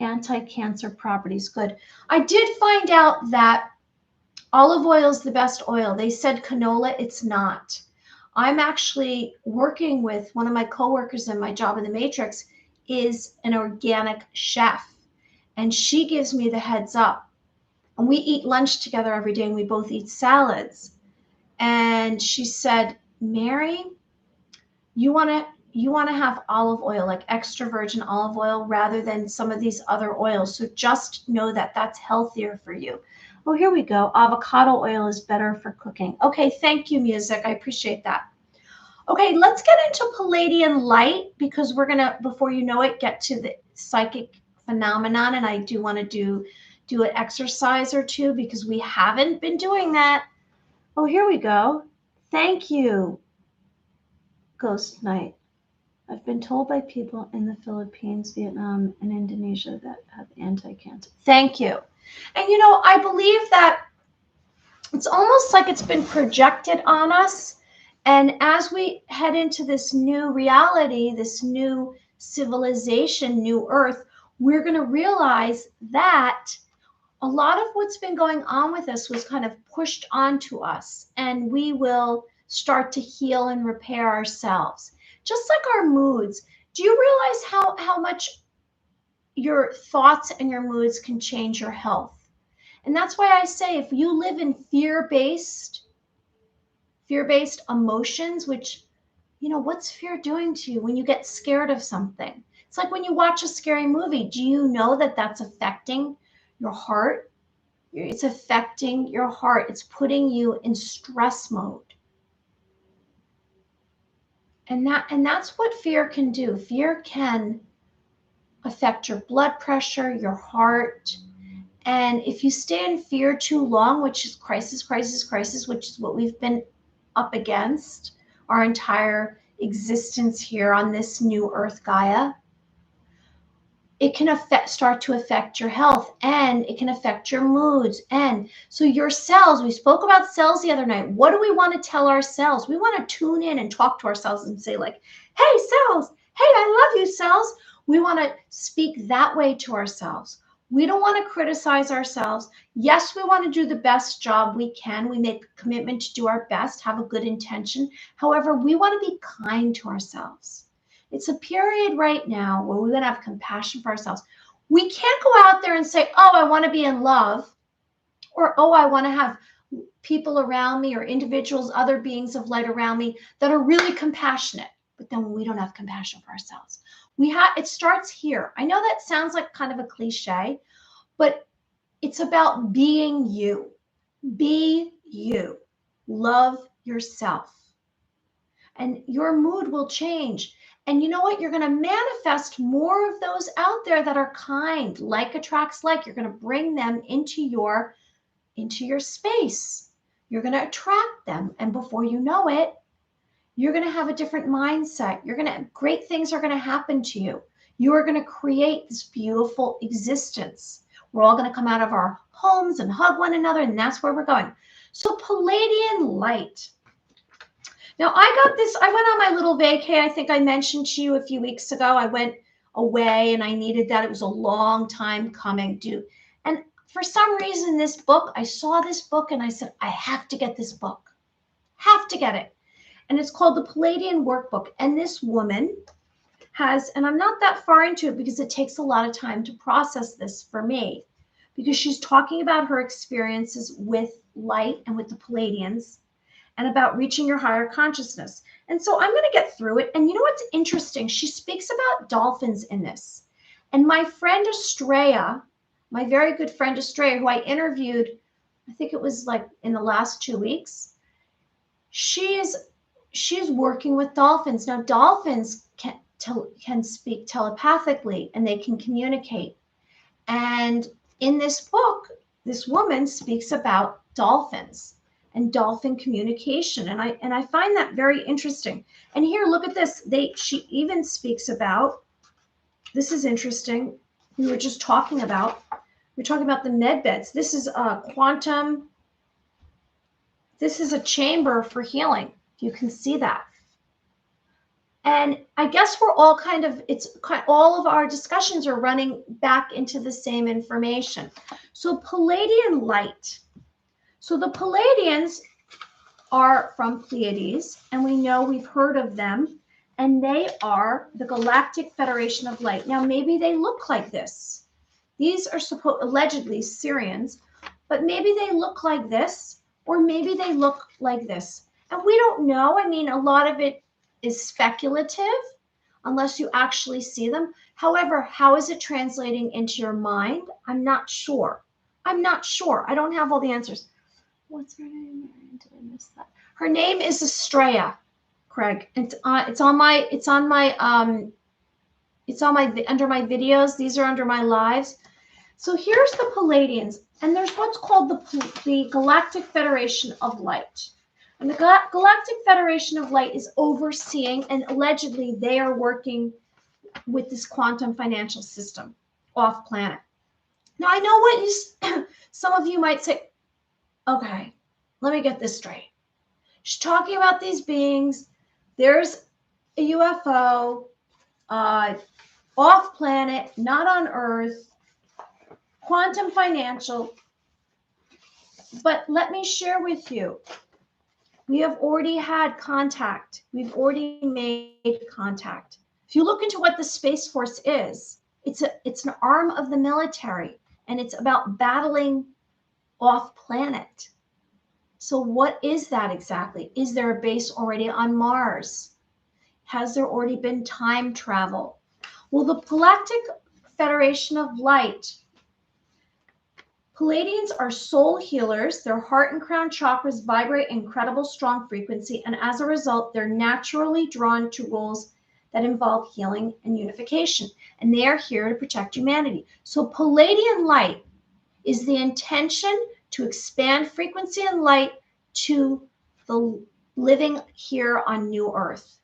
anti-cancer properties. Good. I did find out that olive oil is the best oil. They said canola, it's not. I'm actually working with one of my coworkers in my job in the Matrix is an organic chef, and she gives me the heads up. And we eat lunch together every day, and we both eat salads. And she said, Mary, you want to have olive oil, like extra virgin olive oil, rather than some of these other oils. So just know that that's healthier for you. Oh, here we go. Avocado oil is better for cooking. Okay, thank you, music. I appreciate that. Okay, let's get into Pleiadian Light, because we're going to, before you know it, get to the psychic phenomenon. And I do want to do an exercise or two, because we haven't been doing that. Oh, here we go. Thank you, Ghost Night. I've been told by people in the Philippines, Vietnam, and Indonesia that have anti-cancer. Thank you. And you know, I believe that it's almost like it's been projected on us. And as we head into this new reality, this new civilization, new earth, we're going to realize that a lot of what's been going on with us was kind of pushed onto us, and we will start to heal and repair ourselves. Just like our moods. Do you realize how much your thoughts and your moods can change your health? And that's why I say, if you live in fear-based emotions, which, you know, what's fear doing to you when you get scared of something? It's like when you watch a scary movie. Do you know that that's affecting your heart? It's affecting your heart. It's putting you in stress mode. And that's what fear can do. Fear can affect your blood pressure, your heart. And if you stay in fear too long, which is crisis, which is what we've been up against our entire existence here on this new Earth Gaia, it can start to affect your health, and it can affect your moods. And so your cells, we spoke about cells the other night. What do we want to tell ourselves? We want to tune in and talk to ourselves and say, like, hey, cells, hey, I love you, cells. We want to speak that way to ourselves. We don't want to criticize ourselves. Yes, we want to do the best job we can. We make a commitment to do our best, have a good intention. However, we want to be kind to ourselves. It's a period right now where we're going to have compassion for ourselves. We can't go out there and say, oh, I want to be in love, or, oh, I want to have people around me or individuals, other beings of light around me that are really compassionate. But then we don't have compassion for ourselves. It starts here. I know that sounds like kind of a cliche, but it's about being you. Be you. Love yourself. And your mood will change. And you know what? You're going to manifest more of those out there that are kind. Like attracts like. You're going to bring them into your space. You're going to attract them. And before you know it, you're going to have a different mindset. Great things are going to happen to you. You are going to create this beautiful existence. We're all going to come out of our homes and hug one another, and that's where we're going. So Pleiadian Light. Now, I went on my little vacay. I think I mentioned to you a few weeks ago. I went away and I needed that. It was a long time coming due. And for some reason, I saw this book and I said, I have to get this book. Have to get it. And it's called the Pleiadian Workbook. And this woman has, and I'm not that far into it because it takes a lot of time to process this for me, because she's talking about her experiences with light and with the Pleiadians, and about reaching your higher consciousness. And so I'm going to get through it. And you know what's interesting? She speaks about dolphins in this. And my friend Estrella, my very good friend Estrella, who I interviewed, I think it was like in the last 2 weeks, she's working with dolphins. Now, dolphins can speak telepathically, and they can communicate. And in this book, this woman speaks about dolphins and dolphin communication. And I find that very interesting. And here, look at this. She even speaks about This is interesting. We were just talking about, we're talking about the med beds. This is a quantum, this is a chamber for healing. You can see that. And I guess we're all kind of, all of our discussions are running back into the same information. So Pleiadian light. So the Pleiadians are from Pleiades, and we know we've heard of them, and they are the Galactic Federation of Light. Now, maybe they look like this. These are allegedly Syrians, but maybe they look like this, or maybe they look like this. And we don't know. I mean, a lot of it is speculative unless you actually see them. However, how is it translating into your mind? I'm not sure. I'm not sure. I don't have all the answers. What's her name? Did I miss that? Her name is Estrella, Craig. It's under my videos. These are under my lives. So here's the Pleiadians, and there's what's called the Galactic Federation of Light. And the Galactic Federation of Light is overseeing, and allegedly they are working with this quantum financial system off planet. Now, I know what some of you might say, okay, let me get this straight. She's talking about these beings. There's a UFO off planet, not on Earth, quantum financial. But let me share with you. We have already had contact. We've already made contact. If you look into what the Space Force is, it's an arm of the military, and it's about battling off planet. So what is that exactly? Is there a base already on Mars? Has there already been time travel? Well, the Galactic Federation of Light, Pleiadians are soul healers. Their heart and crown chakras vibrate incredible strong frequency, and as a result, they're naturally drawn to roles that involve healing and unification, and they are here to protect humanity. So Pleiadian light is the intention to expand frequency and light to the living here on New Earth.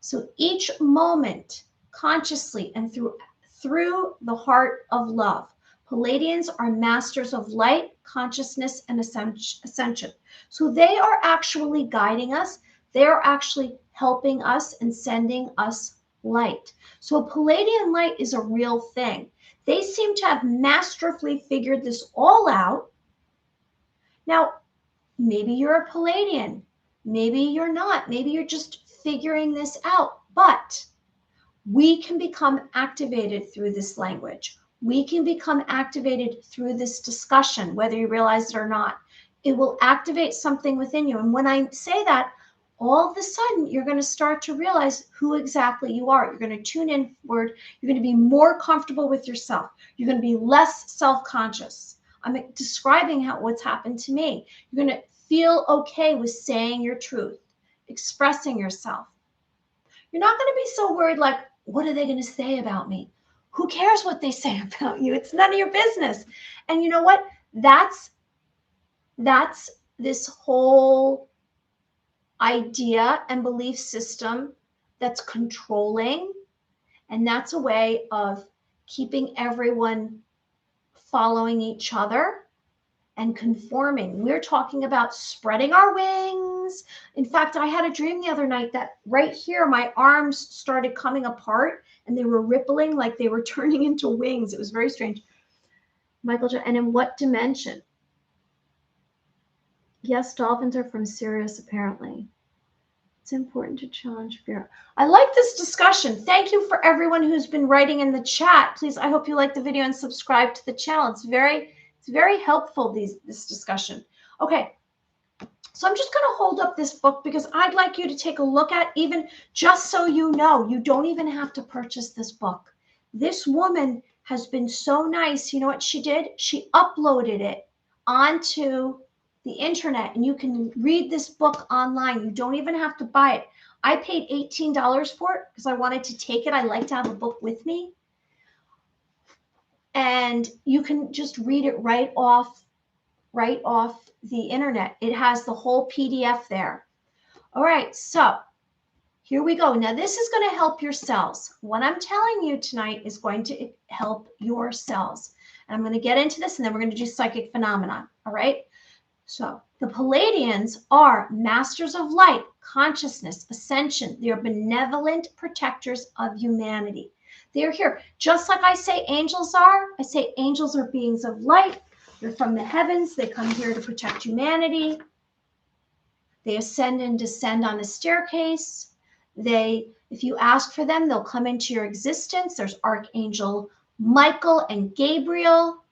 So each moment, consciously and through the heart of love, Pleiadians are masters of light, consciousness, and ascension. So they are actually guiding us. They are actually helping us and sending us light. So Pleiadian light is a real thing. They seem to have masterfully figured this all out. Now, maybe you're a Pleiadian. Maybe you're not. Maybe you're just figuring this out. But we can become activated through this language. We can become activated through this discussion, whether you realize it or not. It will activate something within you. And when I say that, all of a sudden, you're going to start to realize who exactly you are. You're going to tune inward. You're going to be more comfortable with yourself. You're going to be less self-conscious. I'm describing what's happened to me. You're going to feel okay with saying your truth, expressing yourself. You're not going to be so worried like, what are they going to say about me? Who cares what they say about you? It's none of your business. And you know what? That's this whole idea and belief system that's controlling. And that's a way of keeping everyone following each other and conforming. We're talking about spreading our wings. In fact, I had a dream the other night that right here, my arms started coming apart and they were rippling like they were turning into wings. It was very strange. Michael, and in what dimension? Yes, dolphins are from Sirius, apparently. It's important to challenge fear. I like this discussion. Thank you for everyone who's been writing in the chat. Please, I hope you like the video and subscribe to the channel. It's very helpful, this discussion. Okay, so I'm just going to hold up this book because I'd like you to take a look at, even just so you know, you don't even have to purchase this book. This woman has been so nice. You know what she did? She uploaded it onto the internet, and you can read this book online. You don't even have to buy it. I paid $18 for it because I wanted to take it. I like to have a book with me. And you can just read it right off the internet. It has the whole PDF there. All right, so Here we go. Now, this is going to help your cells. What I'm telling you tonight is going to help your cells. And I'm going to get into this, and then we're going to do psychic phenomenon. All right? So the Pleiadians are masters of light, consciousness, ascension. They are benevolent protectors of humanity. They are here. Just like I say angels are, I say angels are beings of light. They're from the heavens. They come here to protect humanity. They ascend and descend on a staircase. If you ask for them, they'll come into your existence. There's Archangel Michael and Gabriel.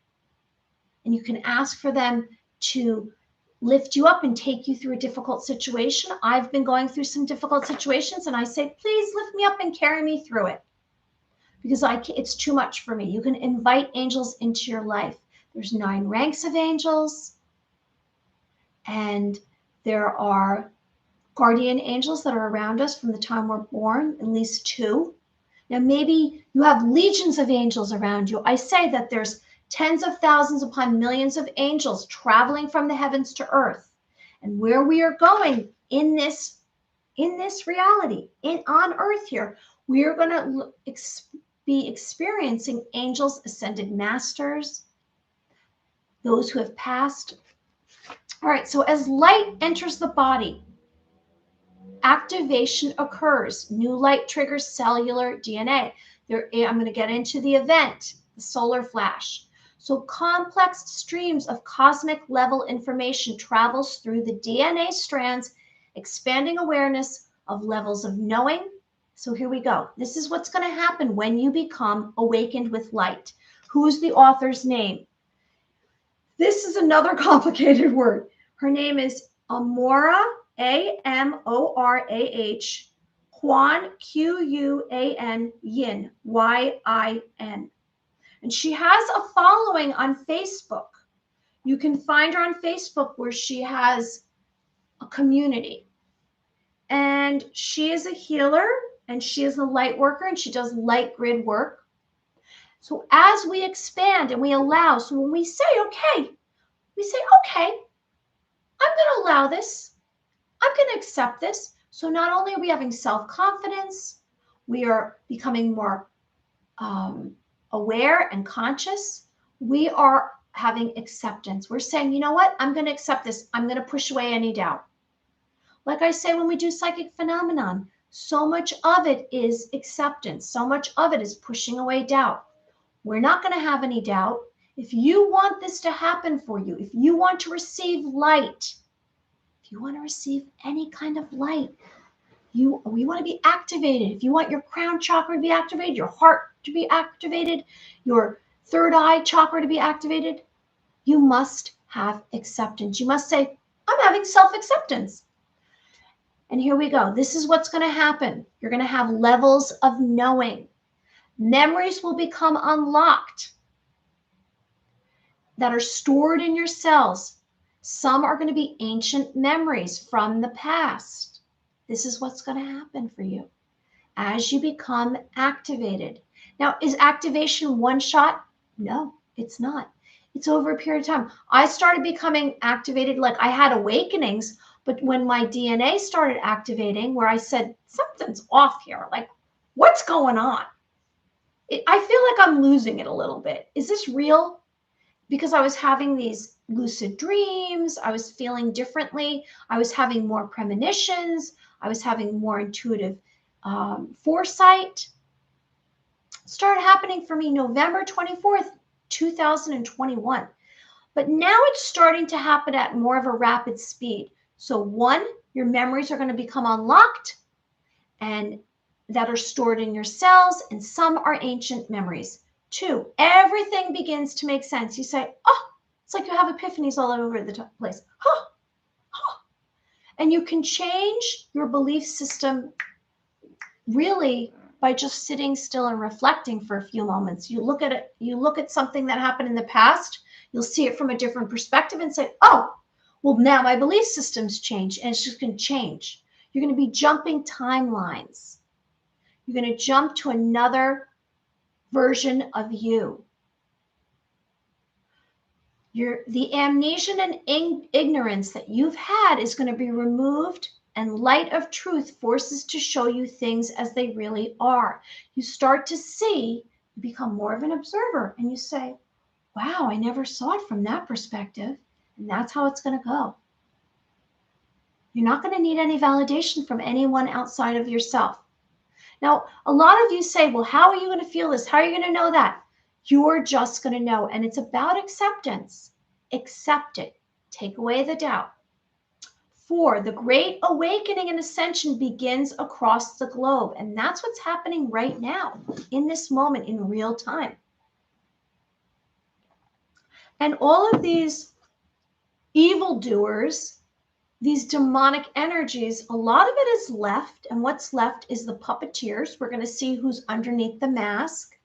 And you can ask for them to lift you up and take you through a difficult situation. I've been going through some difficult situations, and I say, please lift me up and carry me through it, because it's too much for me. You can invite angels into your life. There's 9 ranks of angels, and there are guardian angels that are around us from the time we're born, at least 2. Now, maybe you have legions of angels around you. I say that there's tens of thousands upon millions of angels traveling from the heavens to earth. And where we are going in this reality, on earth here, we are going to be experiencing angels, ascended masters, those who have passed. All right, so as light enters the body, activation occurs. New light triggers cellular DNA. I'm going to get into the event, the solar flash. So complex streams of cosmic level information travels through the DNA strands, expanding awareness of levels of knowing. So here we go. This is what's going to happen when you become awakened with light. Who's the author's name? This is another complicated word. Her name is Amorah, Amorah, Quan, Quan, Yin, Yin. And she has a following on Facebook. You can find her on Facebook, where she has a community. And she is a healer, and she is a light worker, and she does light grid work. So as we expand and we allow, so when we say, okay, I'm going to allow this. I'm going to accept this. So not only are we having self-confidence, we are becoming more aware and conscious. We are having acceptance. We're saying, you know what? I'm going to accept this. I'm going to push away any doubt. Like I say, when we do psychic phenomenon, so much of it is acceptance. So much of it is pushing away doubt. We're not going to have any doubt. If you want this to happen for you, if you want to receive light, if you want to receive any kind of light, we want to be activated. If you want your crown chakra to be activated, your heart to be activated, your third eye chakra to be activated, you must have acceptance. You must say, I'm having self-acceptance. And here we go. This is what's going to happen. You're going to have levels of knowing. Memories will become unlocked that are stored in your cells. Some are going to be ancient memories from the past. This is what's going to happen for you as you become activated. Now, is activation one shot? No, it's not. It's over a period of time. I started becoming activated, like I had awakenings, but when my DNA started activating, where I said, something's off here, like, what's going on? I feel like I'm losing it a little bit. Is this real? Because I was having these lucid dreams. I was feeling differently. I was having more premonitions. I was having more intuitive foresight. Started happening for me November 24th, 2021. But now it's starting to happen at more of a rapid speed. So 1, your memories are going to become unlocked and that are stored in your cells, and some are ancient memories. 2, everything begins to make sense. You say, oh, it's like you have epiphanies all over the place. Huh. Huh. And you can change your belief system really by just sitting still and reflecting for a few moments. You look at it, you look at something that happened in the past, you'll see it from a different perspective and say, oh, well, now my belief system's changed, and it's just going to change. You're going to be jumping timelines. You're going to jump to another version of you. The amnesia and ignorance that you've had is going to be removed And light of truth forces to show you things as they really are. You start to see, you become more of an observer, and you say, wow, I never saw it from that perspective. And that's how it's going to go. You're not going to need any validation from anyone outside of yourself. Now, a lot of you say, well, how are you going to feel this? How are you going to know that? You're just going to know. And it's about acceptance. Accept it. Take away the doubt. 4, the great awakening and ascension begins across the globe. And that's what's happening right now, in this moment, in real time. And all of these evildoers, these demonic energies, a lot of it is left. And what's left is the puppeteers. We're going to see who's underneath the mask.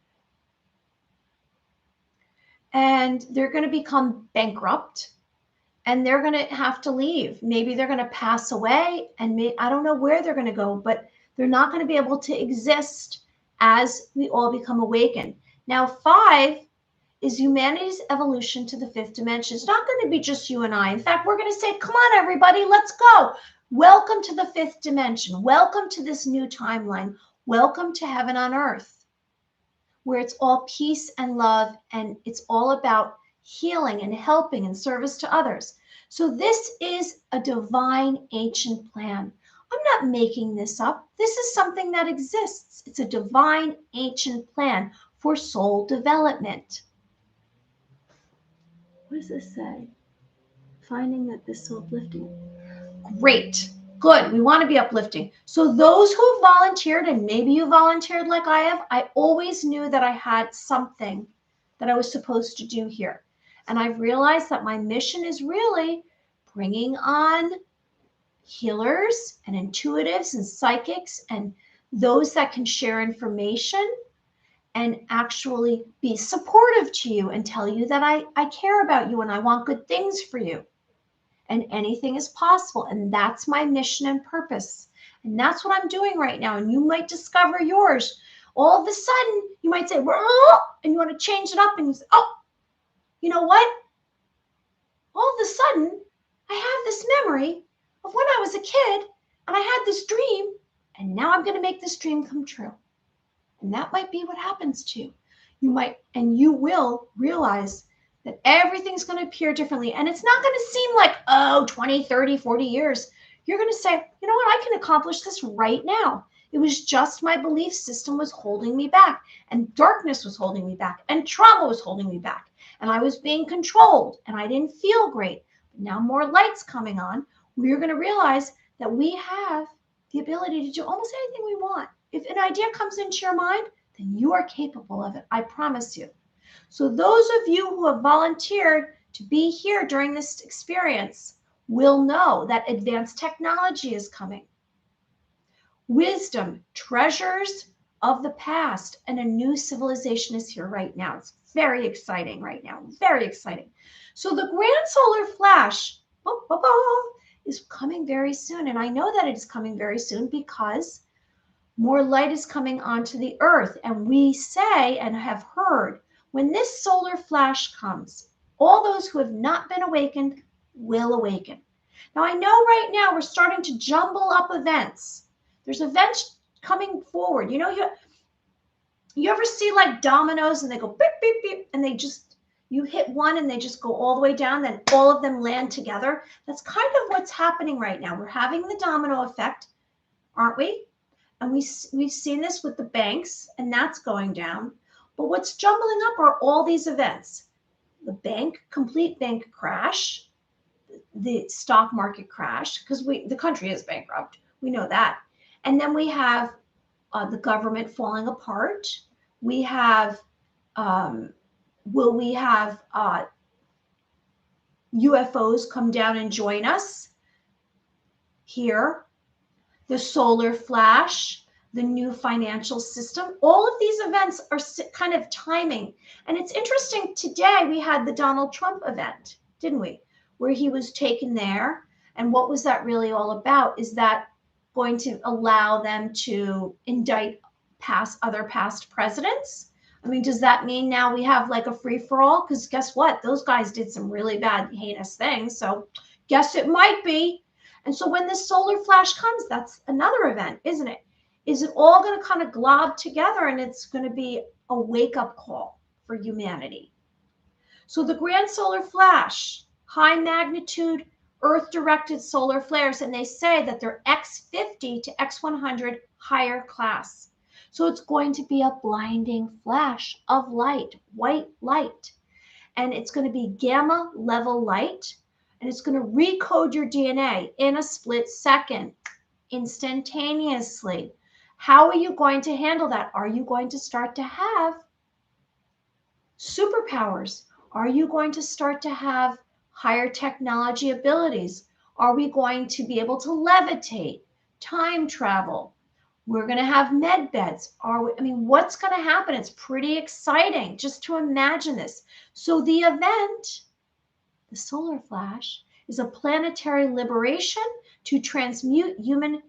And they're going to become bankrupt. And they're going to have to leave. Maybe they're going to pass away. And I don't know where they're going to go. But they're not going to be able to exist as we all become awakened. Now, 5 is humanity's evolution to the 5th dimension. It's not going to be just you and I. In fact, we're going to say, come on, everybody, let's go. Welcome to the 5th dimension. Welcome to this new timeline. Welcome to heaven on earth, where it's all peace and love, and it's all about healing and helping and service to others. So this is a divine ancient plan. I'm not making this up. This is something that exists. It's a divine ancient plan for soul development. What does this say? Finding that this is uplifting. Great. Good. We want to be uplifting. So those who have volunteered, and maybe you volunteered like I have, I always knew that I had something that I was supposed to do here. And I've realized that my mission is really bringing on healers and intuitives and psychics and those that can share information and actually be supportive to you and tell you that I care about you and I want good things for you. And anything is possible. And that's my mission and purpose. And that's what I'm doing right now. And you might discover yours. All of a sudden, you might say, oh, and you want to change it up. And you say, oh, you know what? All of a sudden, I have this memory of when I was a kid and I had this dream. And now I'm going to make this dream come true. And that might be what happens to you. You might, and you will realize that everything's going to appear differently. And it's not going to seem like, oh, 20, 30, 40 years. You're going to say, you know what? I can accomplish this right now. It was just my belief system was holding me back. And darkness was holding me back. And trauma was holding me back. And I was being controlled. And I didn't feel great. But now more light's coming on. We're going to realize that we have the ability to do almost anything we want. If an idea comes into your mind, then you are capable of it. I promise you. So those of you who have volunteered to be here during this experience will know that advanced technology is coming. Wisdom, treasures of the past, and a new civilization is here right now. It's very exciting right now. Very exciting. So the grand solar flash is coming very soon. And I know that it is coming very soon because more light is coming onto the earth. And we say and have heard, when this solar flash comes, all those who have not been awakened will awaken. Now, I know right now we're starting to jumble up events. There's events coming forward. You know, you ever see like dominoes and they go beep, beep, beep, and they just, you hit one and they just go all the way down, then all of them land together. That's kind of what's happening right now. We're having the domino effect, aren't we? And we've seen this with the banks, and that's going down. But what's jumbling up are all these events. The complete bank crash, the stock market crash, because the country is bankrupt. We know that. And then we have the government falling apart. We have, will we have UFOs come down and join us here? The solar flash, the new financial system, all of these events are kind of timing. And it's interesting, today we had the Donald Trump event, didn't we? Where he was taken there. And what was that really all about? Is that going to allow them to indict other past presidents? I mean, does that mean now we have like a free-for-all? Because guess what? Those guys did some really bad, heinous things. So guess it might be. And so when this solar flash comes, that's another event, isn't it? Is it all going to kind of glob together and it's going to be a wake-up call for humanity? So the grand solar flash, high magnitude Earth-directed solar flares, and they say that they're X50 to X100 higher class. So it's going to be a blinding flash of light, white light. And it's going to be gamma level light, and it's going to recode your DNA in a split second, instantaneously. How are you going to handle that? Are you going to start to have superpowers? Are you going to start to have higher technology abilities? Are we going to be able to levitate, time travel? We're going to have med beds. What's going to happen? It's pretty exciting just to imagine this. So the event, the solar flash, is a planetary liberation to transmute humans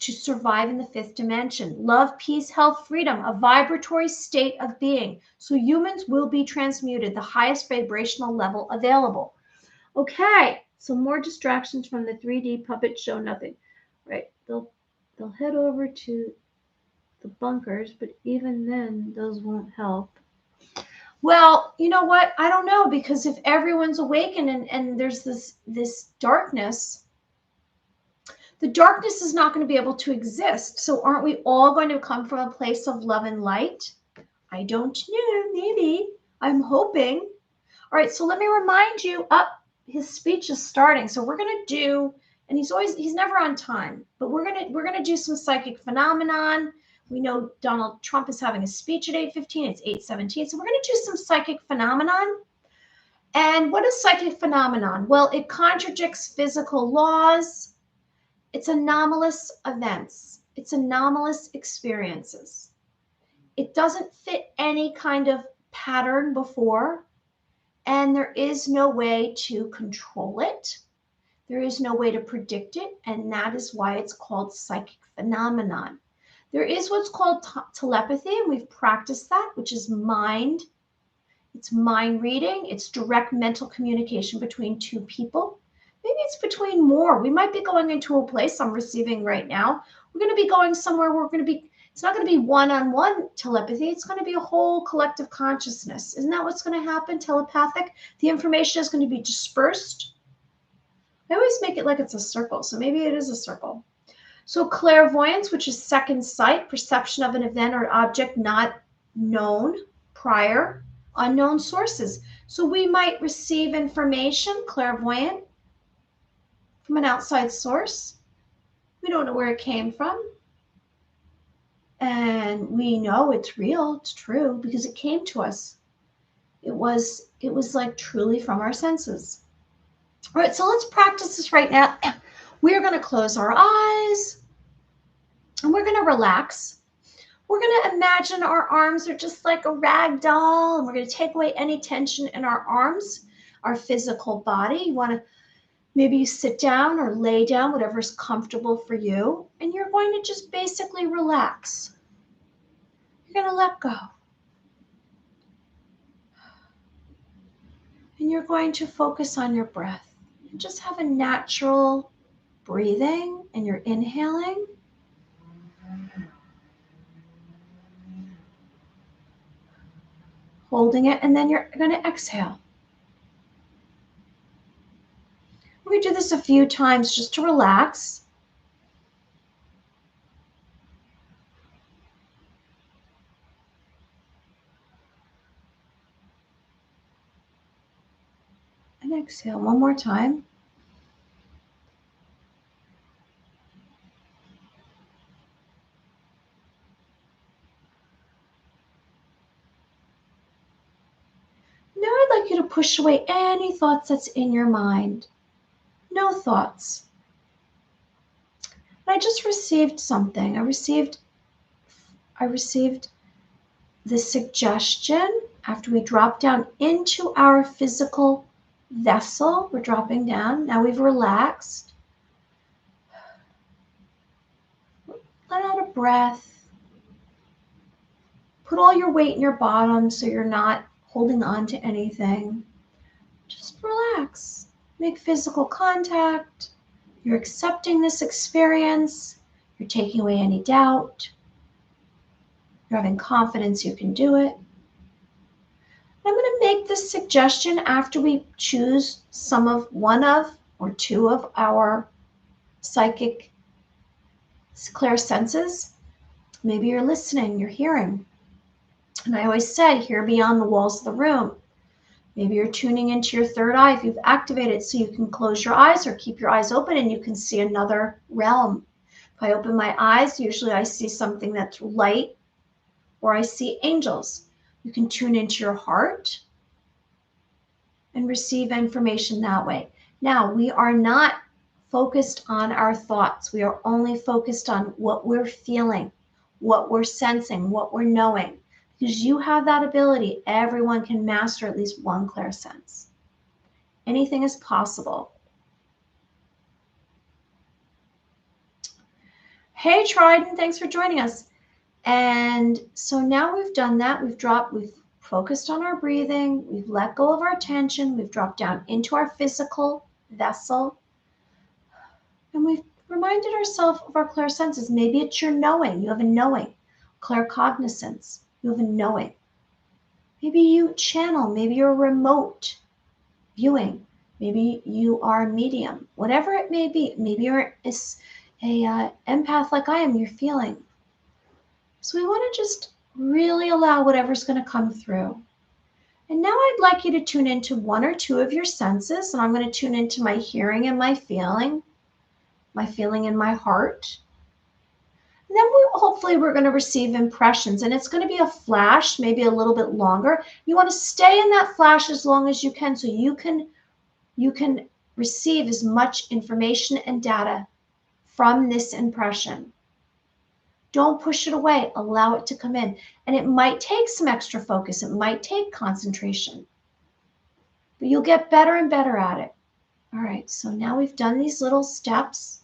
to survive in the fifth dimension. Love, peace, health, freedom, a vibratory state of being. So humans will be transmuted, the highest vibrational level available. Okay, so more distractions from the 3D puppet show nothing. Right, they'll head over to the bunkers, but even then, those won't help. Well, you know what? I don't know, because if everyone's awakened and there's this darkness, the darkness is not going to be able to exist. So aren't we all going to come from a place of love and light? I don't know, maybe. I'm hoping. All right, so let me remind you, his speech is starting. So we're going to do, and he's never on time, but we're going to do some psychic phenomenon. We know Donald Trump is having a speech at 8:15. It's 8:17. So we're going to do some psychic phenomenon. And what is psychic phenomenon? Well, it contradicts physical laws. It's anomalous events. It's anomalous experiences. It doesn't fit any kind of pattern before, and there is no way to control it. There is no way to predict it, and that is why it's called psychic phenomenon. There is what's called telepathy, and we've practiced that, which is mind. It's mind reading. It's direct mental communication between two people. Maybe it's between more. We might be going into a place I'm receiving right now. We're going to be going somewhere where it's not going to be one-on-one telepathy. It's going to be a whole collective consciousness. Isn't that what's going to happen? Telepathic. The information is going to be dispersed. I always make it like it's a circle, so maybe it is a circle. So clairvoyance, which is second sight, perception of an event or object not known prior, unknown sources. So we might receive information, clairvoyant, from an outside source. We don't know where it came from. And we know it's real, it's true, because it came to us. It was like truly from our senses. All right, so let's practice this right now. We're going to close our eyes and we're going to relax. We're going to imagine our arms are just like a rag doll, and we're going to take away any tension in our arms, our physical body. You want to maybe sit down or lay down, whatever's comfortable for you, and you're going to just basically relax. You're going to let go. And you're going to focus on your breath. And just have a natural breathing, and you're inhaling. Holding it, and then you're going to exhale. We're going to do this a few times just to relax. And exhale one more time. Now I'd like you to push away any thoughts that's in your mind. No thoughts. I just received something. I received the suggestion after we drop down into our physical vessel. We're dropping down. Now we've relaxed. Let out a breath. Put all your weight in your bottom so you're not holding on to anything. Just relax. Make physical contact. You're accepting this experience. You're taking away any doubt. You're having confidence you can do it. I'm going to make this suggestion after we choose one of or two of our psychic clairsenses. Maybe you're listening, you're hearing. And I always say, hear beyond the walls of the room. Maybe you're tuning into your third eye if you've activated so you can close your eyes or keep your eyes open and you can see another realm. If I open my eyes, usually I see something that's light or I see angels. You can tune into your heart and receive information that way. Now, we are not focused on our thoughts. We are only focused on what we're feeling, what we're sensing, what we're knowing. Because you have that ability. Everyone can master at least one clairsense. Anything is possible. Hey, Trident, thanks for joining us. And so now we've done that. We've focused on our breathing. We've let go of our tension. We've dropped down into our physical vessel. And we've reminded ourselves of our clairsenses. Maybe it's your knowing. You have a knowing. Claircognizance. You have a knowing. Maybe you channel. Maybe you're remote viewing. Maybe you are a medium. Whatever it may be. Maybe you're a empath like I am. You're feeling. So we want to just really allow whatever's going to come through. And now I'd like you to tune into one or two of your senses. And I'm going to tune into my hearing and my feeling in my heart. And then hopefully we're going to receive impressions. And it's going to be a flash, maybe a little bit longer. You want to stay in that flash as long as you can so you can receive as much information and data from this impression. Don't push it away. Allow it to come in. And it might take some extra focus. It might take concentration. But you'll get better and better at it. All right, so now we've done these little steps.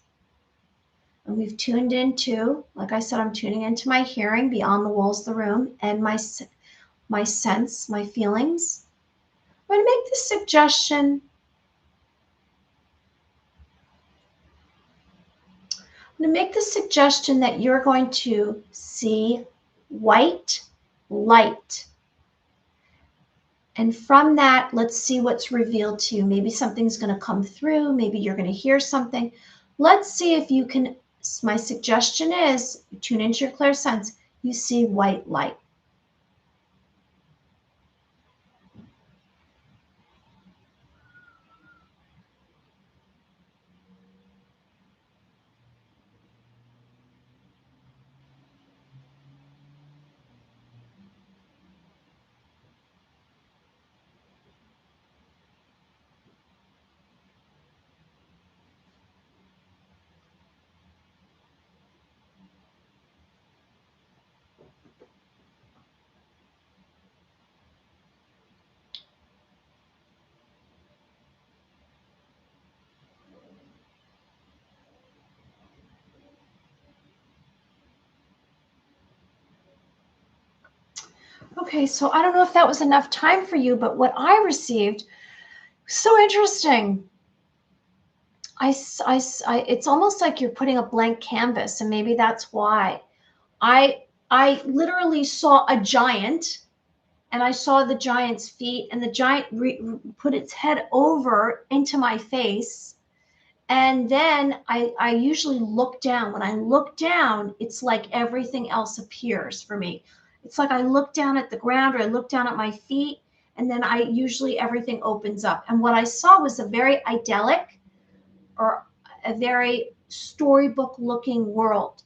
And we've tuned into, like I said, I'm tuning into my hearing beyond the walls of the room and my sense, my feelings. I'm going to make this suggestion. I'm going to make the suggestion that you're going to see white light. And from that, let's see what's revealed to you. Maybe something's going to come through. Maybe you're going to hear something. Let's see if you can. My suggestion is you tune into your clairsense. You see white light. Okay, so I don't know if that was enough time for you, but what I received was so interesting. It's almost like you're putting a blank canvas, and maybe that's why. I literally saw a giant, and I saw the giant's feet, and the giant put its head over into my face. And then I usually look down. When I look down, it's like everything else appears for me. It's like I look down at the ground or I look down at my feet, and then usually everything opens up. And what I saw was a very idyllic or a very storybook looking world.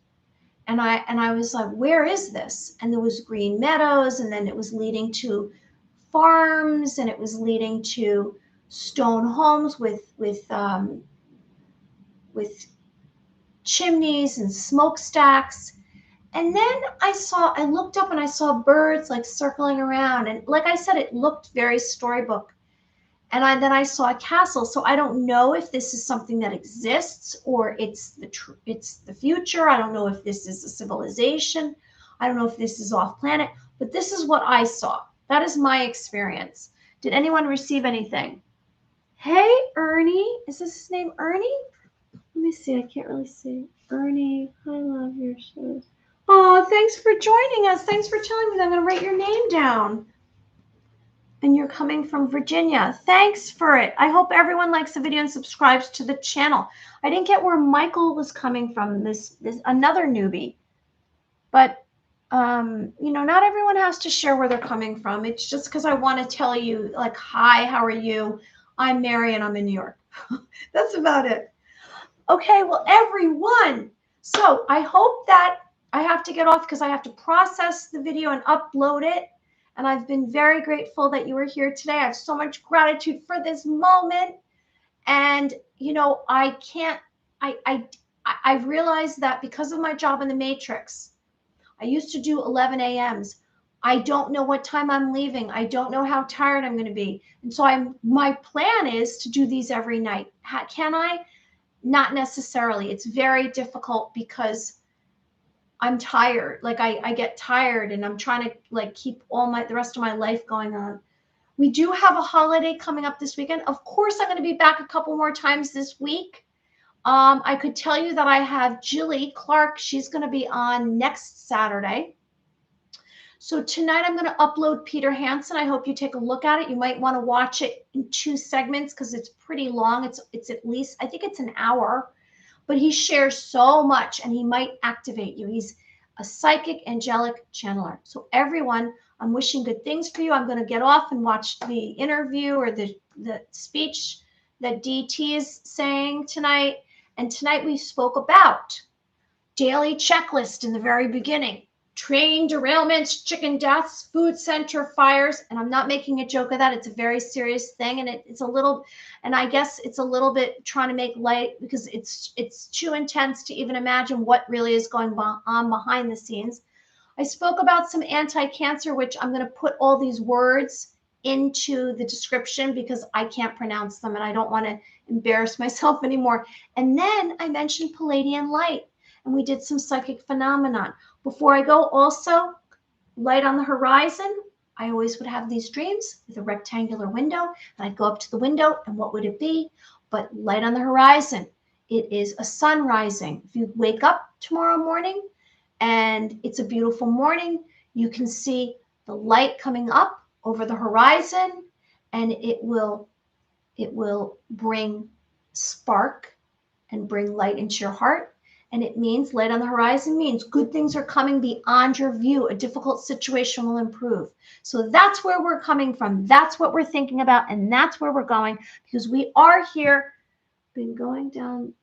And I was like, where is this? And there was green meadows, and then it was leading to farms, and it was leading to stone homes with chimneys and smokestacks. And then I looked up and I saw birds like circling around. And like I said, it looked very storybook. And then I saw a castle. So I don't know if this is something that exists or it's the future. I don't know if this is a civilization. I don't know if this is off planet, but this is what I saw. That is my experience. Did anyone receive anything? Hey, Ernie. Is this his name, Ernie? Let me see. I can't really see. Ernie, I love your shows. Oh, thanks for joining us. Thanks for telling me that. I'm going to write your name down. And you're coming from Virginia. Thanks for it. I hope everyone likes the video and subscribes to the channel. I didn't get where Michael was coming from, this another newbie. But, you know, not everyone has to share where they're coming from. It's just because I want to tell you, like, hi, how are you? I'm Mary and I'm in New York. That's about it. Okay, well, everyone. So I hope that I have to get off because I have to process the video and upload it. And I've been very grateful that you were here today. I have so much gratitude for this moment. And, you know, I've realized that because of my job in the Matrix, I used to do 11 a.m.s. I don't know what time I'm leaving. I don't know how tired I'm going to be. And so my plan is to do these every night. Can I? Not necessarily. It's very difficult because I'm tired. Like I get tired and I'm trying to like keep the rest of my life going on. We do have a holiday coming up this weekend. Of course, I'm going to be back a couple more times this week. I could tell you that I have Jilly Clark. She's going to be on next Saturday. So tonight I'm going to upload Peter Hansen. I hope you take a look at it. You might want to watch it in 2 segments because it's pretty long. It's at least, I think it's an hour. But he shares so much and he might activate you. He's a psychic, angelic channeler. So everyone, I'm wishing good things for you. I'm going to get off and watch the interview or the speech that DT is saying tonight. And tonight we spoke about daily checklist in the very beginning. Train derailments, chicken deaths, food center fires. And I'm not making a joke of that. It's a very serious thing. And it's a little, and I guess it's a little bit trying to make light because it's too intense to even imagine what really is going on behind the scenes. I spoke about some anti-cancer, which I'm going to put all these words into the description because I can't pronounce them and I don't want to embarrass myself anymore. And then I mentioned Pleiadian Light and we did some psychic phenomenon. Before I go, also, light on the horizon. I always would have these dreams with a rectangular window, and I'd go up to the window, and what would it be? But light on the horizon. It is a sun rising. If you wake up tomorrow morning, and it's a beautiful morning, you can see the light coming up over the horizon, and it will bring spark and bring light into your heart. And it means light on the horizon means good things are coming beyond your view. A difficult situation will improve. So that's where we're coming from. That's what we're thinking about. And that's where we're going because we are here. Been going down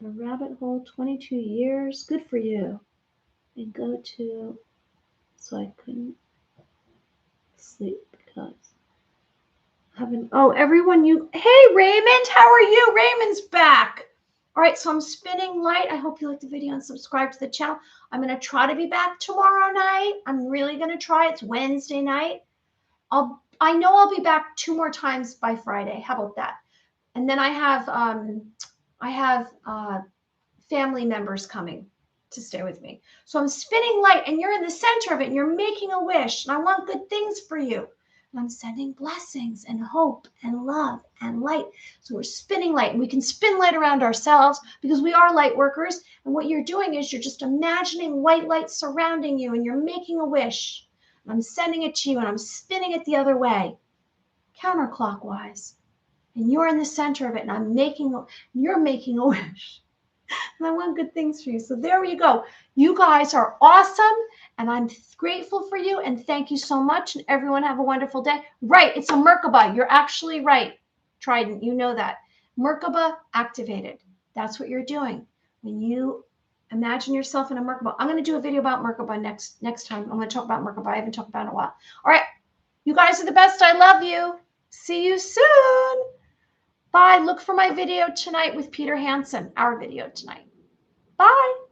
the rabbit hole 22 years. Good for you. And go to, so I couldn't sleep because everyone hey, Raymond, how are you? Raymond's back. All right, so I'm spinning light. I hope you liked the video and subscribe to the channel. I'm going to try to be back tomorrow night. I'm really going to try. It's Wednesday night. I know I'll be back 2 more times by Friday. How about that? And then I have family members coming to stay with me. So I'm spinning light and you're in the center of it and you're making a wish and I want good things for you. And I'm sending blessings and hope and love and light. So we're spinning light and we can spin light around ourselves because we are light workers. And what you're doing is you're just imagining white light surrounding you and you're making a wish. And I'm sending it to you and I'm spinning it the other way, counterclockwise. And you're in the center of it and you're making a wish. And I want good things for you. So there you go. You guys are awesome. And I'm grateful for you. And thank you so much. And everyone have a wonderful day. Right. It's a Merkaba. You're actually right. Trident. You know that. Merkaba activated. That's what you're doing. When you imagine yourself in a Merkaba. I'm going to do a video about Merkaba next time. I'm going to talk about Merkaba. I haven't talked about it in a while. All right. You guys are the best. I love you. See you soon. Bye. Look for my video tonight with Peter Hansen. Our video tonight. Bye.